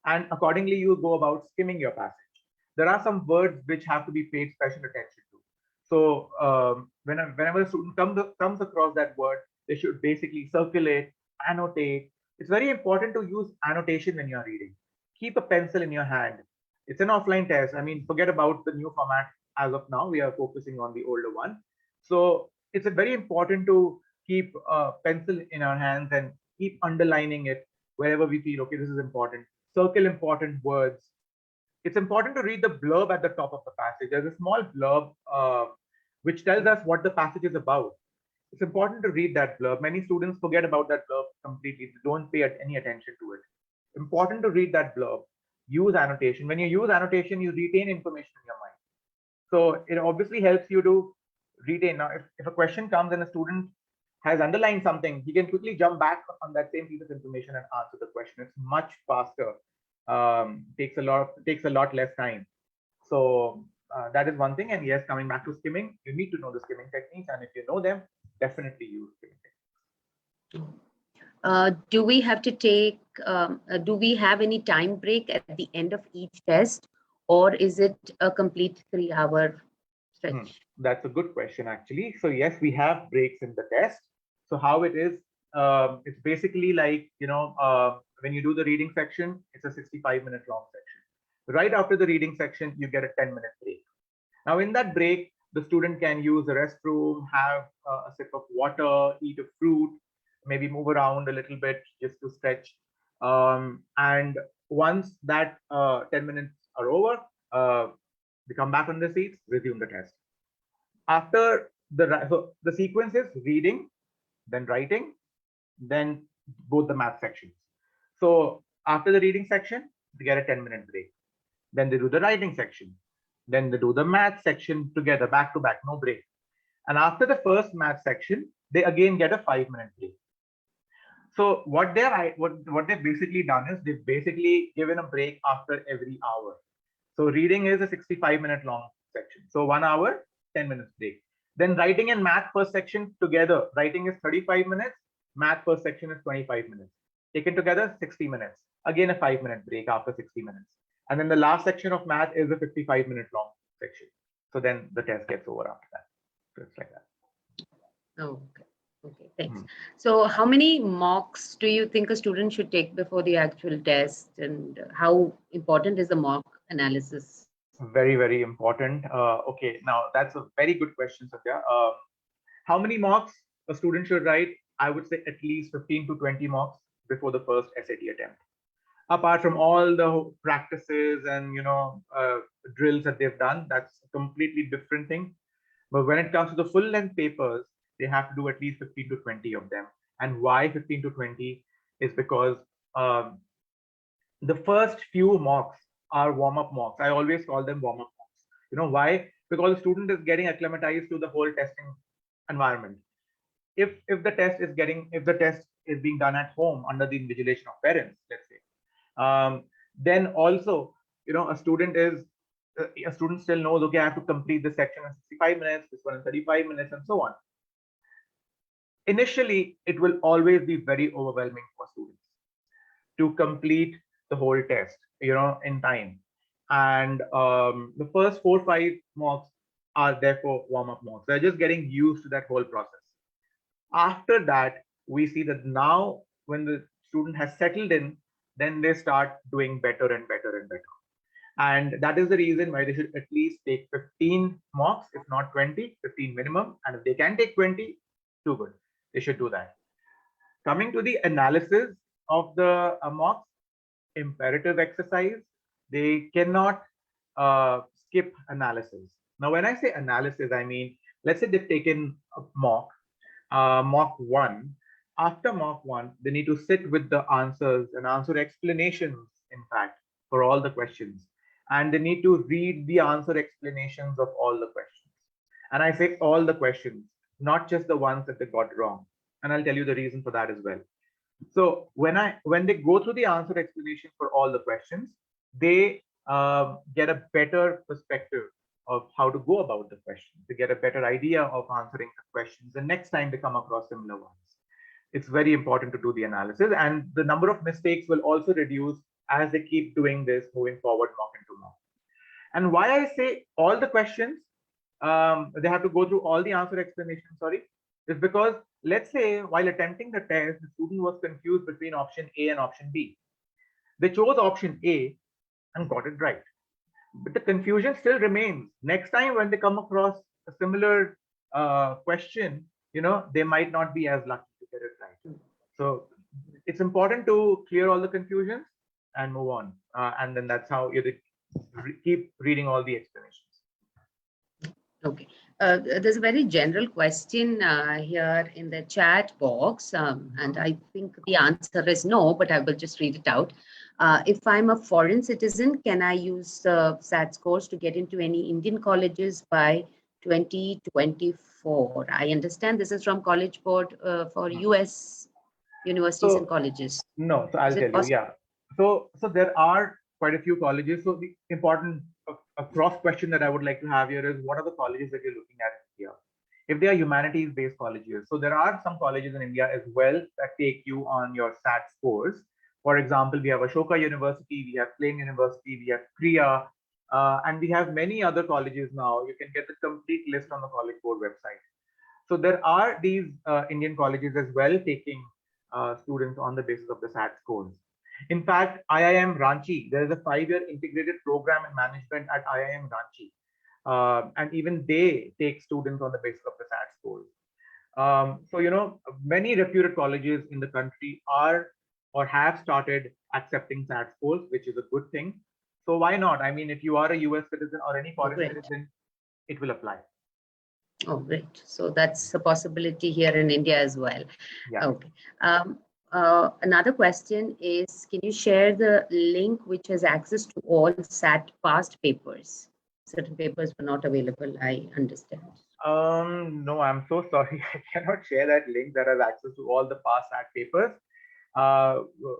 And accordingly, you go about skimming your passage. There are some words which have to be paid special attention to. So whenever a student comes across that word, they should basically circulate, annotate. It's very important to use annotation when you're reading. keep a pencil in your hand. It's an offline test. I mean, forget about the new format as of now. We are focusing on the older one. So it's very important to keep a pencil in our hands and keep underlining it wherever we feel, okay, this is important. Circle important words. It's important to read the blurb at the top of the passage. There's a small blurb which tells us what the passage is about. It's important to read that blurb. Many students forget about that blurb completely. They don't pay any attention to it. Important to read that blurb. Use annotation. When you use annotation, you retain information in your mind. So it obviously helps you to retain. Now, if a question comes and a student has underlined something, he can quickly jump back on that same piece of information and answer the question. It's much faster. Takes a lot less time. So that is one thing. And yes, coming back to skimming, you need to know the skimming techniques, and if you know them, definitely use skimming techniques. Do we have to take, do we have any time break at the end of each test, or is it a complete 3-hour stretch? That's a good question, actually. So yes, we have breaks in the test. So how it is, it's basically like, when you do the reading section, it's a 65-minute long section. Right after the reading section, you get a 10-minute break. Now, in that break, the student can use the restroom, have a sip of water, eat a fruit, maybe move around a little bit just to stretch. And once that 10 minutes are over, they come back on the seats, resume the test. After the sequence is reading, then writing, then both the math sections. So after the reading section, they get a 10-minute break. Then they do the writing section. Then they do the math section together, back to back, no break. And after the first math section, they again get a 5-minute break. So what they've basically done is they've basically given a break after every hour. So reading is a 65-minute long section. So 1 hour, 10 minutes break. Then writing and math per section together. Writing is 35 minutes. Math per section is 25 minutes. Taken together, 60 minutes. Again, a 5-minute break after 60 minutes. And then the last section of math is a 55-minute long section. So then the test gets over after that. So it's like that. Okay. Okay, thanks. So how many mocks do you think a student should take before the actual test, and how important is the mock analysis? Very, very important. Okay, now that's a very good question, Satya. How many mocks a student should write? I would say at least 15 to 20 mocks before the first SAT attempt. Apart from all the practices and drills that they've done, that's a completely different thing. But when it comes to the full length papers, they have to do at least 15 to 20 of them. And why 15 to 20 is because the first few mocks are warm-up mocks. I always call them warm-up mocks. You know why? Because the student is getting acclimatized to the whole testing environment. If the test is being done at home under the invigilation of parents, let's say, then also a student still knows, okay, I have to complete this section in 65 minutes, this one in 35 minutes, and so on. Initially, it will always be very overwhelming for students to complete the whole test, in time. And the first 4 or 5 mocks are therefore warm-up mocks. They're just getting used to that whole process. After that, we see that now when the student has settled in, then they start doing better and better and better. And that is the reason why they should at least take 15 mocks, if not 20, 15 minimum. And if they can take 20, too good. They should do that. Coming to the analysis of the mocks, imperative exercise, they cannot skip analysis. Now, when I say analysis, I mean, let's say they've taken a mock 1. After mock 1, they need to sit with the answers and answer explanations, in fact, for all the questions. And they need to read the answer explanations of all the questions. And I say all the questions, not just the ones that they got wrong. And I'll tell you the reason for that as well. So when they go through the answer explanation for all the questions, they get a better perspective of how to go about the questions. They get a better idea of answering the questions the next time they come across similar ones. It's very important to do the analysis, and the number of mistakes will also reduce as they keep doing this, moving forward, mock into mock. And why I say all the questions, they have to go through all the answer explanations, is because let's say while attempting the test, the student was confused between option A and option B. They chose option A and got it right. But the confusion still remains. Next time when they come across a similar question, they might not be as lucky to get it right. So it's important to clear all the confusions and move on. And then that's how you keep reading all the explanations. Okay. There's a very general question here in the chat box, and I think the answer is no, but I will just read it out. If I'm a foreign citizen, can I use SAT scores to get into any Indian colleges by 2024? I understand this is from College Board for US universities and colleges. No, so I'll tell you, yeah. So there are quite a few colleges. So the important a cross question that I would like to have here is, what are the colleges that you're looking at here? If they are humanities-based colleges, so there are some colleges in India as well that take you on your SAT scores. For example, we have Ashoka University, we have Plain University, we have Kriya, and we have many other colleges now. You can get the complete list on the College Board website. So there are these Indian colleges as well taking students on the basis of the SAT scores. In fact, IIM Ranchi, there is a 5-year integrated program in management at IIM Ranchi. And even they take students on the basis of the SAT scores. So, many reputed colleges in the country are or have started accepting SAT scores, which is a good thing. So why not? I mean, if you are a US citizen or any foreign citizen, it will apply. Oh, great. So that's a possibility here in India as well. Yeah. Okay. Another question is, can you share the link which has access to all SAT past papers? Certain papers were not available, I understand. No, I'm so sorry. I cannot share that link that has access to all the past SAT papers.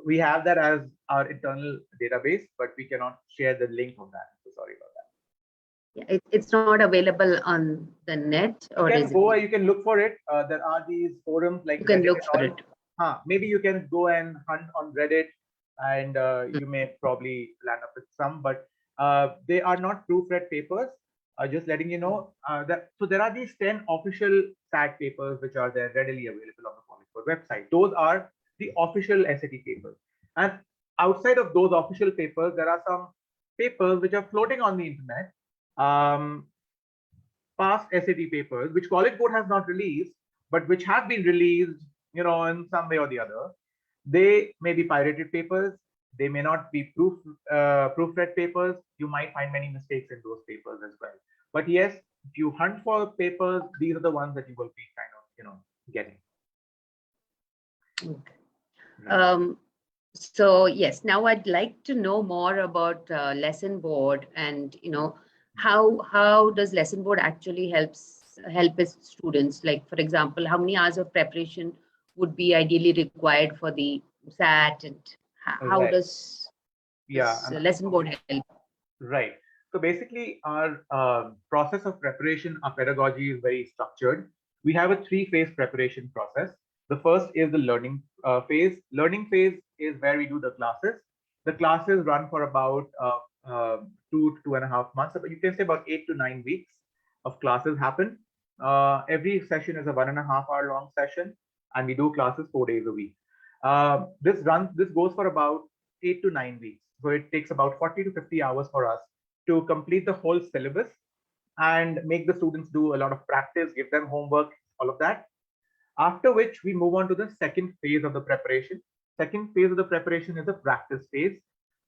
We have that as our internal database, but we cannot share the link of that. So sorry about that. Yeah, it's not available on the net, or you is can go, it? you can look for it. There are these forums like you can Reddit look for it. Maybe you can go and hunt on Reddit, and you may probably land up with some, but they are not proofread papers. Just letting you know that. So there are these 10 official SAT papers which are there readily available on the College Board website. Those are the official SAT papers, and outside of those official papers, there are some papers which are floating on the internet. Past SAT papers, which College Board has not released, but which have been released, in some way or the other. They may be pirated papers. They may not be proofread papers. You might find many mistakes in those papers as well. But yes, if you hunt for papers, these are the ones that you will be kind of, getting. Okay. Right. So yes, now I'd like to know more about LessonBoard, and how does LessonBoard actually help its students? Like, for example, how many hours of preparation would be ideally required for the SAT, and how does LessonBoard help? Right. So basically, our process of preparation, our pedagogy is very structured. We have a 3-phase preparation process. The first is the learning phase. Learning phase is where we do the classes. The classes run for about 2 to 2.5 months. But you can say about 8 to 9 weeks of classes happen. Every session is a 1.5-hour long session, and we do classes 4 days a week. This goes for about 8 to 9 weeks. So it takes about 40 to 50 hours for us to complete the whole syllabus and make the students do a lot of practice, give them homework, all of that. After which we move on to the second phase of the preparation. Second phase of the preparation is the practice phase.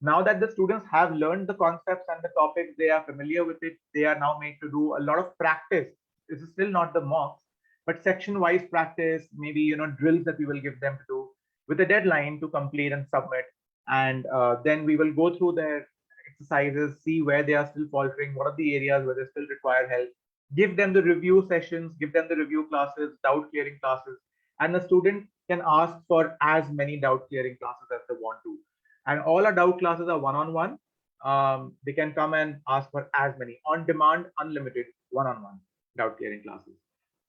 Now that the students have learned the concepts and the topics, they are familiar with it, they are now made to do a lot of practice. This is still not the mocks, but section-wise practice, maybe drills that we will give them to do with a deadline to complete and submit. And then we will go through their exercises, see where they are still faltering, what are the areas where they still require help, give them the review sessions, give them the review classes, doubt clearing classes, and the student can ask for as many doubt clearing classes as they want to. And all our doubt classes are one-on-one. They can come and ask for as many on demand, unlimited one-on-one doubt clearing classes.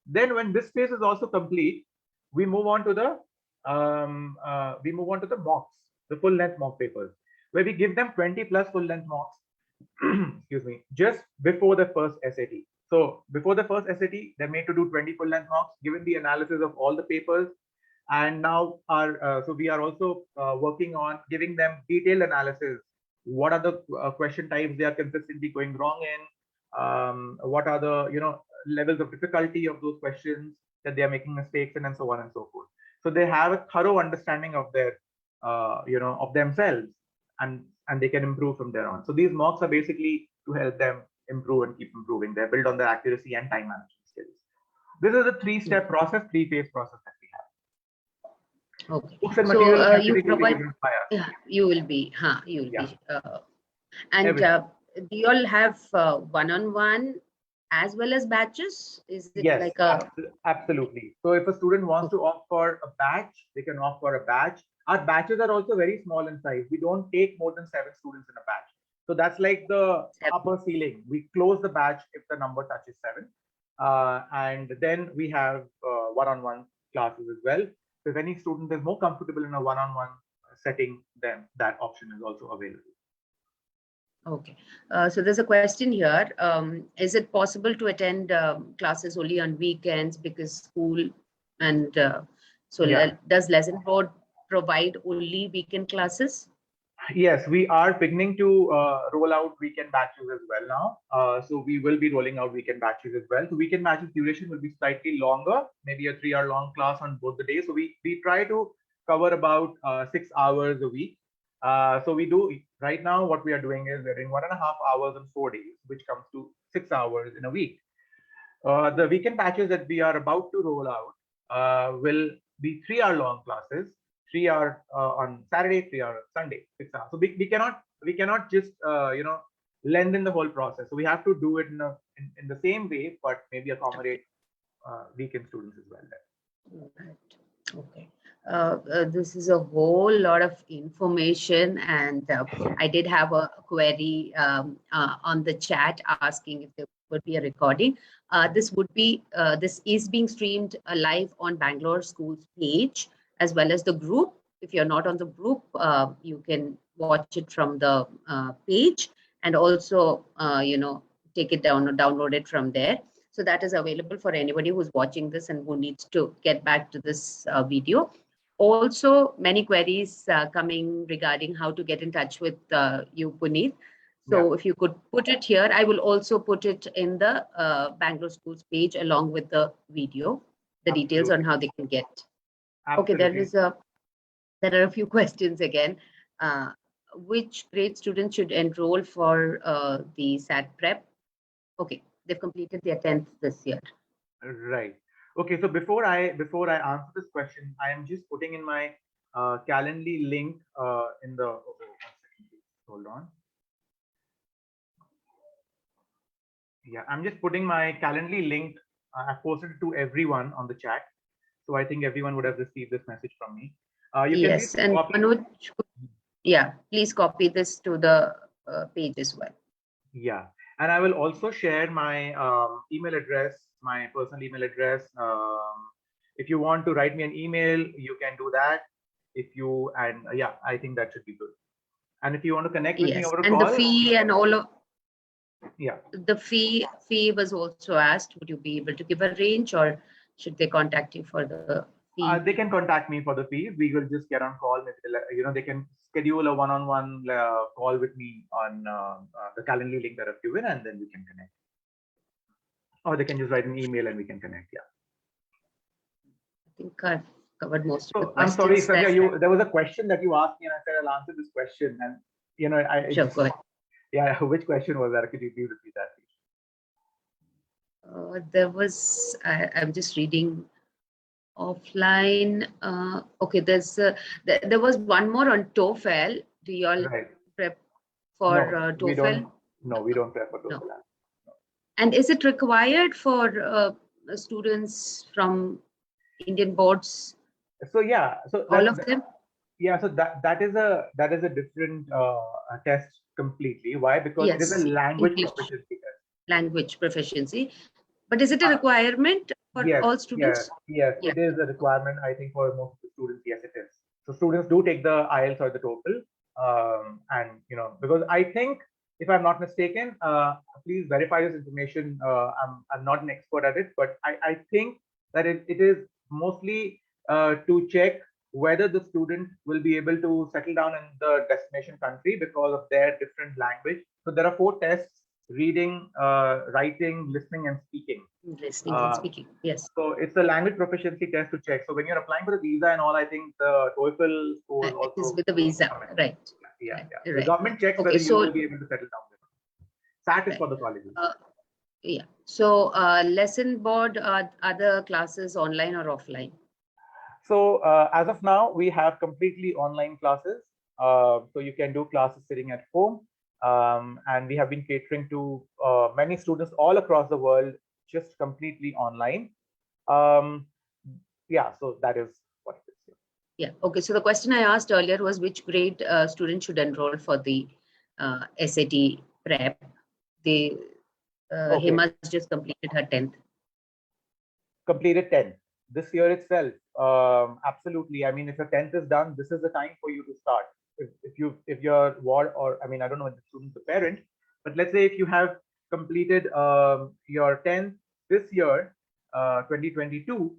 Then when this phase is also complete, we move on to the mocks, the full length mock papers, where we give them 20 plus full length mocks, excuse me, just before the first SAT. So before the first SAT, they're made to do 20 full length mocks, given the analysis of all the papers, And now so we are also working on giving them detailed analysis. What are the question types they are consistently going wrong in? What are the levels of difficulty of those questions that they are making mistakes in, and so on and so forth. So they have a thorough understanding of their of themselves, and they can improve from there on. So these mocks are basically to help them improve and keep improving. They're built on their accuracy and time management skills. This is a three-step process, three-phase process that we have. Okay. Books and So materials you will be provide, given by us. yeah, you will be, you will Yeah. be. And Everything. do you all have one-on-one as well as batches? Is it Yes, like a absolutely. So if a student wants to opt for a batch, they can opt for a batch. Our batches are also very small in size. We don't take more than 7 students in a batch. So that's like the upper ceiling. We close the batch if the number touches 7. And then we have one-on-one classes as well. So if any student is more comfortable in a one-on-one setting, then that option is also available. Okay. So there's a question here. Is it possible to attend classes only on weekends because school and does LessonBoard provide only weekend classes? Yes, we are beginning to roll out weekend batches as well now. So we will be rolling out weekend batches as well. So weekend batches duration will be slightly longer, maybe a 3-hour long class on both the days. So we try to cover about 6 hours a week. So we do right now what we are doing is we're doing 1.5 hours on 4 days, which comes to 6 hours in a week. The weekend batches that we are about to roll out will be 3-hour long classes, 3 hour on Saturday, 3 hour Sunday, 6 hours. So we cannot just lengthen the whole process. So we have to do it in the same way, but maybe accommodate weekend students as well. Right. Okay. This is a whole lot of information, and I did have a query on the chat asking if there would be a recording. This is being streamed live on Bangalore Schools page as well as the group. If you're not on the group, you can watch it from the page, and also take it down or download it from there. So that is available for anybody who's watching this and who needs to get back to this video. Also, many queries coming regarding how to get in touch with you, Punit. So if you could put it here, I will also put it in the Bangalore Schools page along with the video, the details on how they can get. Absolutely. Okay, there are a few questions again. Which grade students should enroll for the SAT prep? Okay, they've completed their 10th this year. Right. Okay, so before I answer this question, I am just putting in my Calendly link in the. Oh, 1 second, please. Hold on. Yeah, I'm just putting my Calendly link. I've posted it to everyone on the chat, so I think everyone would have received this message from me. Yes, and Manoj, yeah, please copy this to the page as well. Yeah, and I will also share my email address, my personal email address. If you want to write me an email, you can do that. Yeah, I think that should be good. And if you want to connect with me over a call, and the fee and all of yeah, the fee was also asked. Would you be able to give a range, or should they contact you for the fee? They can contact me for the fee. We will just get on call. They can schedule a one-on-one call with me on the Calendly link that I've given, and then we can connect. Or they can just write an email and we can connect. Yeah. I think I've covered most of the I'm questions. sorry, Sandhya, there was a question that you asked me, and I said I'll answer this question. And Sure, go ahead. Yeah, which question was that? Could you please repeat that, please? There was. I'm just reading offline. Okay, there was one more on TOEFL. Do you all prep for TOEFL? We don't prep for TOEFL. No. And is it required for students from Indian boards? So yeah, so all of them. Yeah, so that is a different test completely. Why? Because it is a language proficiency test. Language proficiency, but is it a requirement for all students? Yes, it is a requirement. I think for most of the students, yes, it is. So students do take the IELTS or the TOEFL, and because I think, if I'm not mistaken, please verify this information. I'm not an expert at it, but I think that it is mostly to check whether the student will be able to settle down in the destination country because of their different language. So there are 4 tests: reading, writing, listening, and speaking. Listening and speaking, yes. So it's a language proficiency test to check. So when you're applying for the visa and all, I think the TOEFL score also. It is with the visa, right? Yeah. Right. The government checks whether you will be able to settle down there. SAT is for the colleges. Yeah. So LessonBoard, are the classes online or offline? So as of now, we have completely online classes. So you can do classes sitting at home. And we have been catering to many students all across the world, just completely online. Yeah, so that is what it is. Yeah. Okay. So the question I asked earlier was which grade students should enroll for the SAT prep. Okay. Hima's just completed her 10th. Completed 10th this year itself. Absolutely. I mean, if your 10th is done, this is the time for you to start. If your ward, or I mean, I don't know if the student's the parent, but let's say if you have completed your 10th this year, 2022,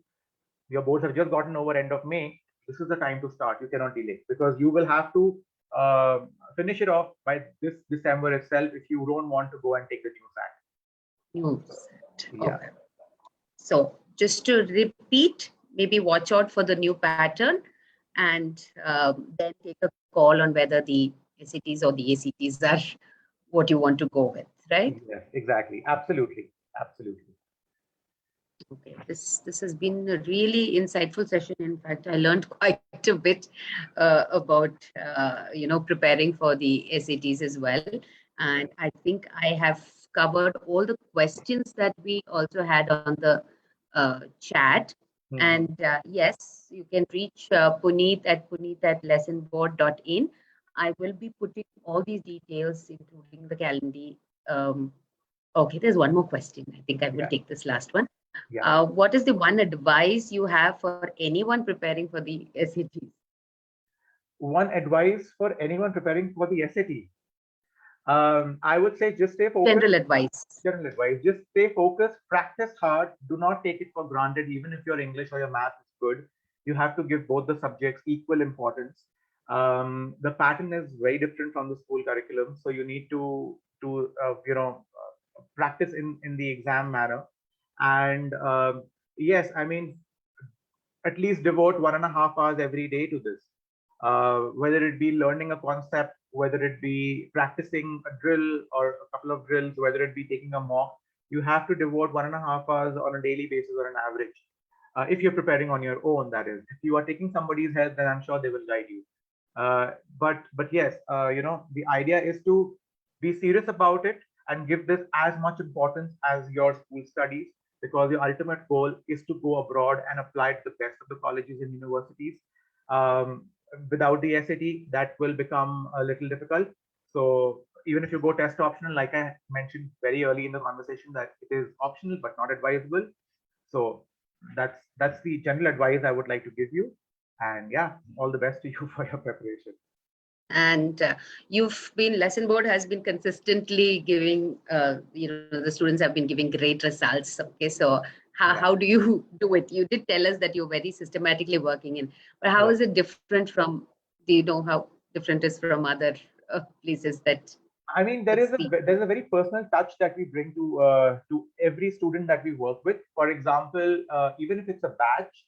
your boards have just gotten over end of May. This is the time to start. You cannot delay, because you will have to finish it off by this December itself if you don't want to go and take the new SAT. Yeah. Okay. So just to repeat, maybe watch out for the new pattern, and then take a call on whether the SATs or the ACTs are what you want to go with, right? Yes, exactly. Absolutely. Okay, this has been a really insightful session. In fact, I learned quite a bit about preparing for the SATs as well, and I think I have covered all the questions that we also had on the chat. And yes, you can reach Punit at punit@lessonboard.in. I will be putting all these details, including the calendar. Okay, there's one more question. I think I will take this last one. Yeah. What is the one advice you have for anyone preparing for the SATs? One advice for anyone preparing for the SAT. I would say just stay focused. General advice. Just stay focused, practice hard. Do not take it for granted. Even if your English or your math is good, you have to give both the subjects equal importance. The pattern is very different from the school curriculum, so you need to practice in the exam manner. And yes, I mean, at least devote 1.5 hours every day to this. Whether it be learning a concept, whether it be practicing a drill or a couple of drills, whether it be taking a mock, you have to devote 1.5 hours on a daily basis or an average. If you're preparing on your own, that is. If you are taking somebody's help, then I'm sure they will guide you. But yes, the idea is to be serious about it and give this as much importance as your school studies, because your ultimate goal is to go abroad and apply to the best of the colleges and universities. Without the SAT, that will become a little difficult. So even if you go test optional, like I mentioned very early in the conversation, that it is optional but not advisable. So that's the general advice I would like to give you. And yeah, all the best to you for your preparation. And LessonBoard has been consistently giving, the students have been giving great results. Okay, so how do you do it? You did tell us that you're very systematically working in, but how is it different from, do you know how different is from other places that? I mean, there's a very personal touch that we bring to every student that we work with. For example, even if it's a batch,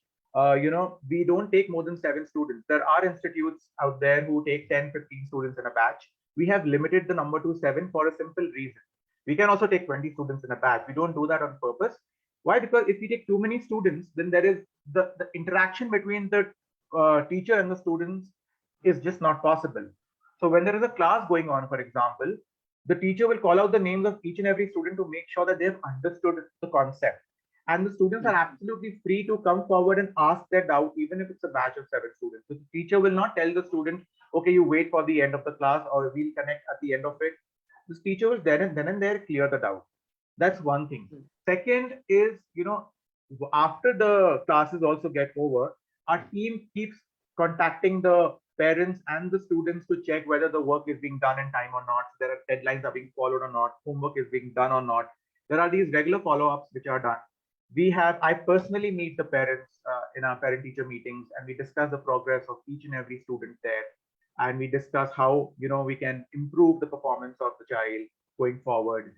we don't take more than 7 students. There are institutes out there who take 10, 15 students in a batch. We have limited the number to 7 for a simple reason. We can also take 20 students in a batch. We don't do that on purpose. Why? Because if we take too many students, then there is the interaction between the teacher and the students is just not possible. So when there is a class going on, for example, the teacher will call out the names of each and every student to make sure that they've understood the concept. And the students are absolutely free to come forward and ask their doubt, even if it's a batch of 7 students. So the teacher will not tell the student, okay, you wait for the end of the class or we'll connect at the end of it. This teacher will then and there clear the doubt. That's one thing. Second is, after the classes also get over, our team keeps contacting the parents and the students to check whether the work is being done in time or not. There are deadlines are being followed or not, homework is being done or not. There are these regular follow-ups which are done. I personally meet the parents in our parent-teacher meetings, and we discuss the progress of each and every student there, and we discuss how we can improve the performance of the child going forward.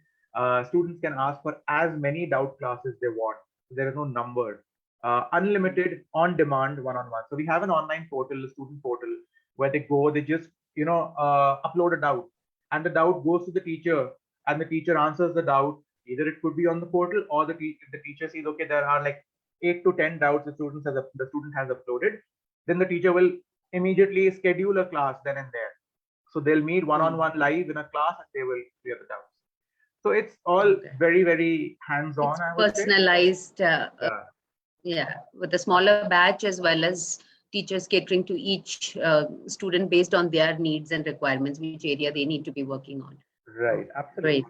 Students can ask for as many doubt classes they want. There is no number. Unlimited, on demand, one-on-one. So we have an online portal, a student portal, where they go, they just upload a doubt, and the doubt goes to the teacher, and the teacher answers the doubt. Either it could be on the portal, or the teacher sees, okay, there are like 8 to 10 doubts the student has uploaded. Then the teacher will immediately schedule a class then and there. So they'll meet one-on-one live in a class, and they will clear the doubts. So it's all very, very hands-on. I would personalized, with a smaller batch, as well as teachers catering to each student based on their needs and requirements, which area they need to be working on. Right, absolutely.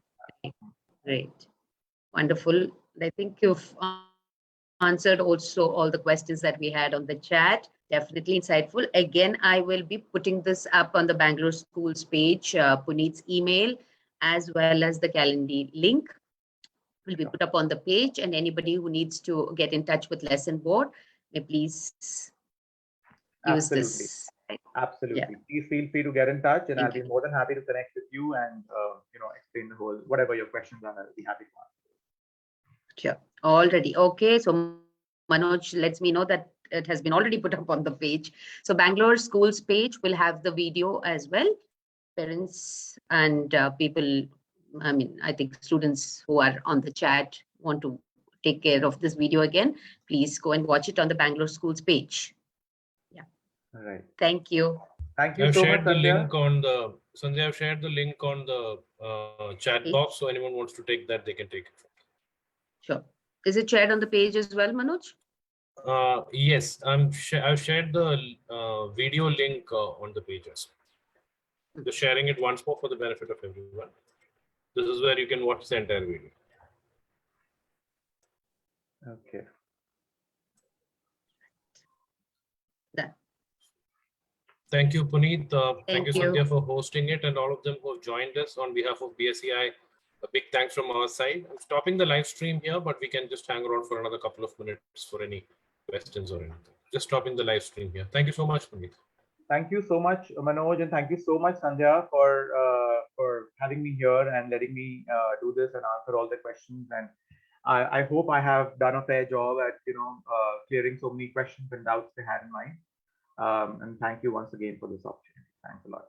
Great. Wonderful. I think you've answered also all the questions that we had on the chat. Definitely insightful. Again, I will be putting this up on the Bangalore Schools page, Punit's email, as well as the Calendly link will be put up on the page, and anybody who needs to get in touch with LessonBoard may please use this. Absolutely. Yeah. Please feel free to get in touch, and Thank I'll be more than happy to connect with you and explain the whole, whatever your questions are, I'll be happy to answer. Sure. Already. Okay. So Manoj lets me know that it has been already put up on the page. So Bangalore Schools page will have the video as well. Parents and people, I think students who are on the chat want to take care of this video again, please go and watch it on the Bangalore Schools page. Yeah. All right. Thank you. Thank you I've so shared much, the Sandhya. link on the Sanjay. I've shared the link on the chat box, so anyone wants to take that, they can take it. Sure. Is it shared on the page as well, Manoj? Yes, I've shared the video link on the pages. Just sharing it once more for the benefit of everyone. This is where you can watch the entire video. Okay. Done. Thank you, Punit. Thank you, you. Sandhya, for hosting it, and all of them who have joined us on behalf of BSEI. A big thanks from our side. I'm stopping the live stream here, but we can just hang around for another couple of minutes for any questions or anything. Just stopping the live stream here. Thank you so much, Punit. Thank you so much, Manoj, and thank you so much, Sandhya, for having me here and letting me do this and answer all the questions. And I hope I have done a fair job at clearing so many questions and doubts they had in mind. And thank you once again for this opportunity. Thanks a lot.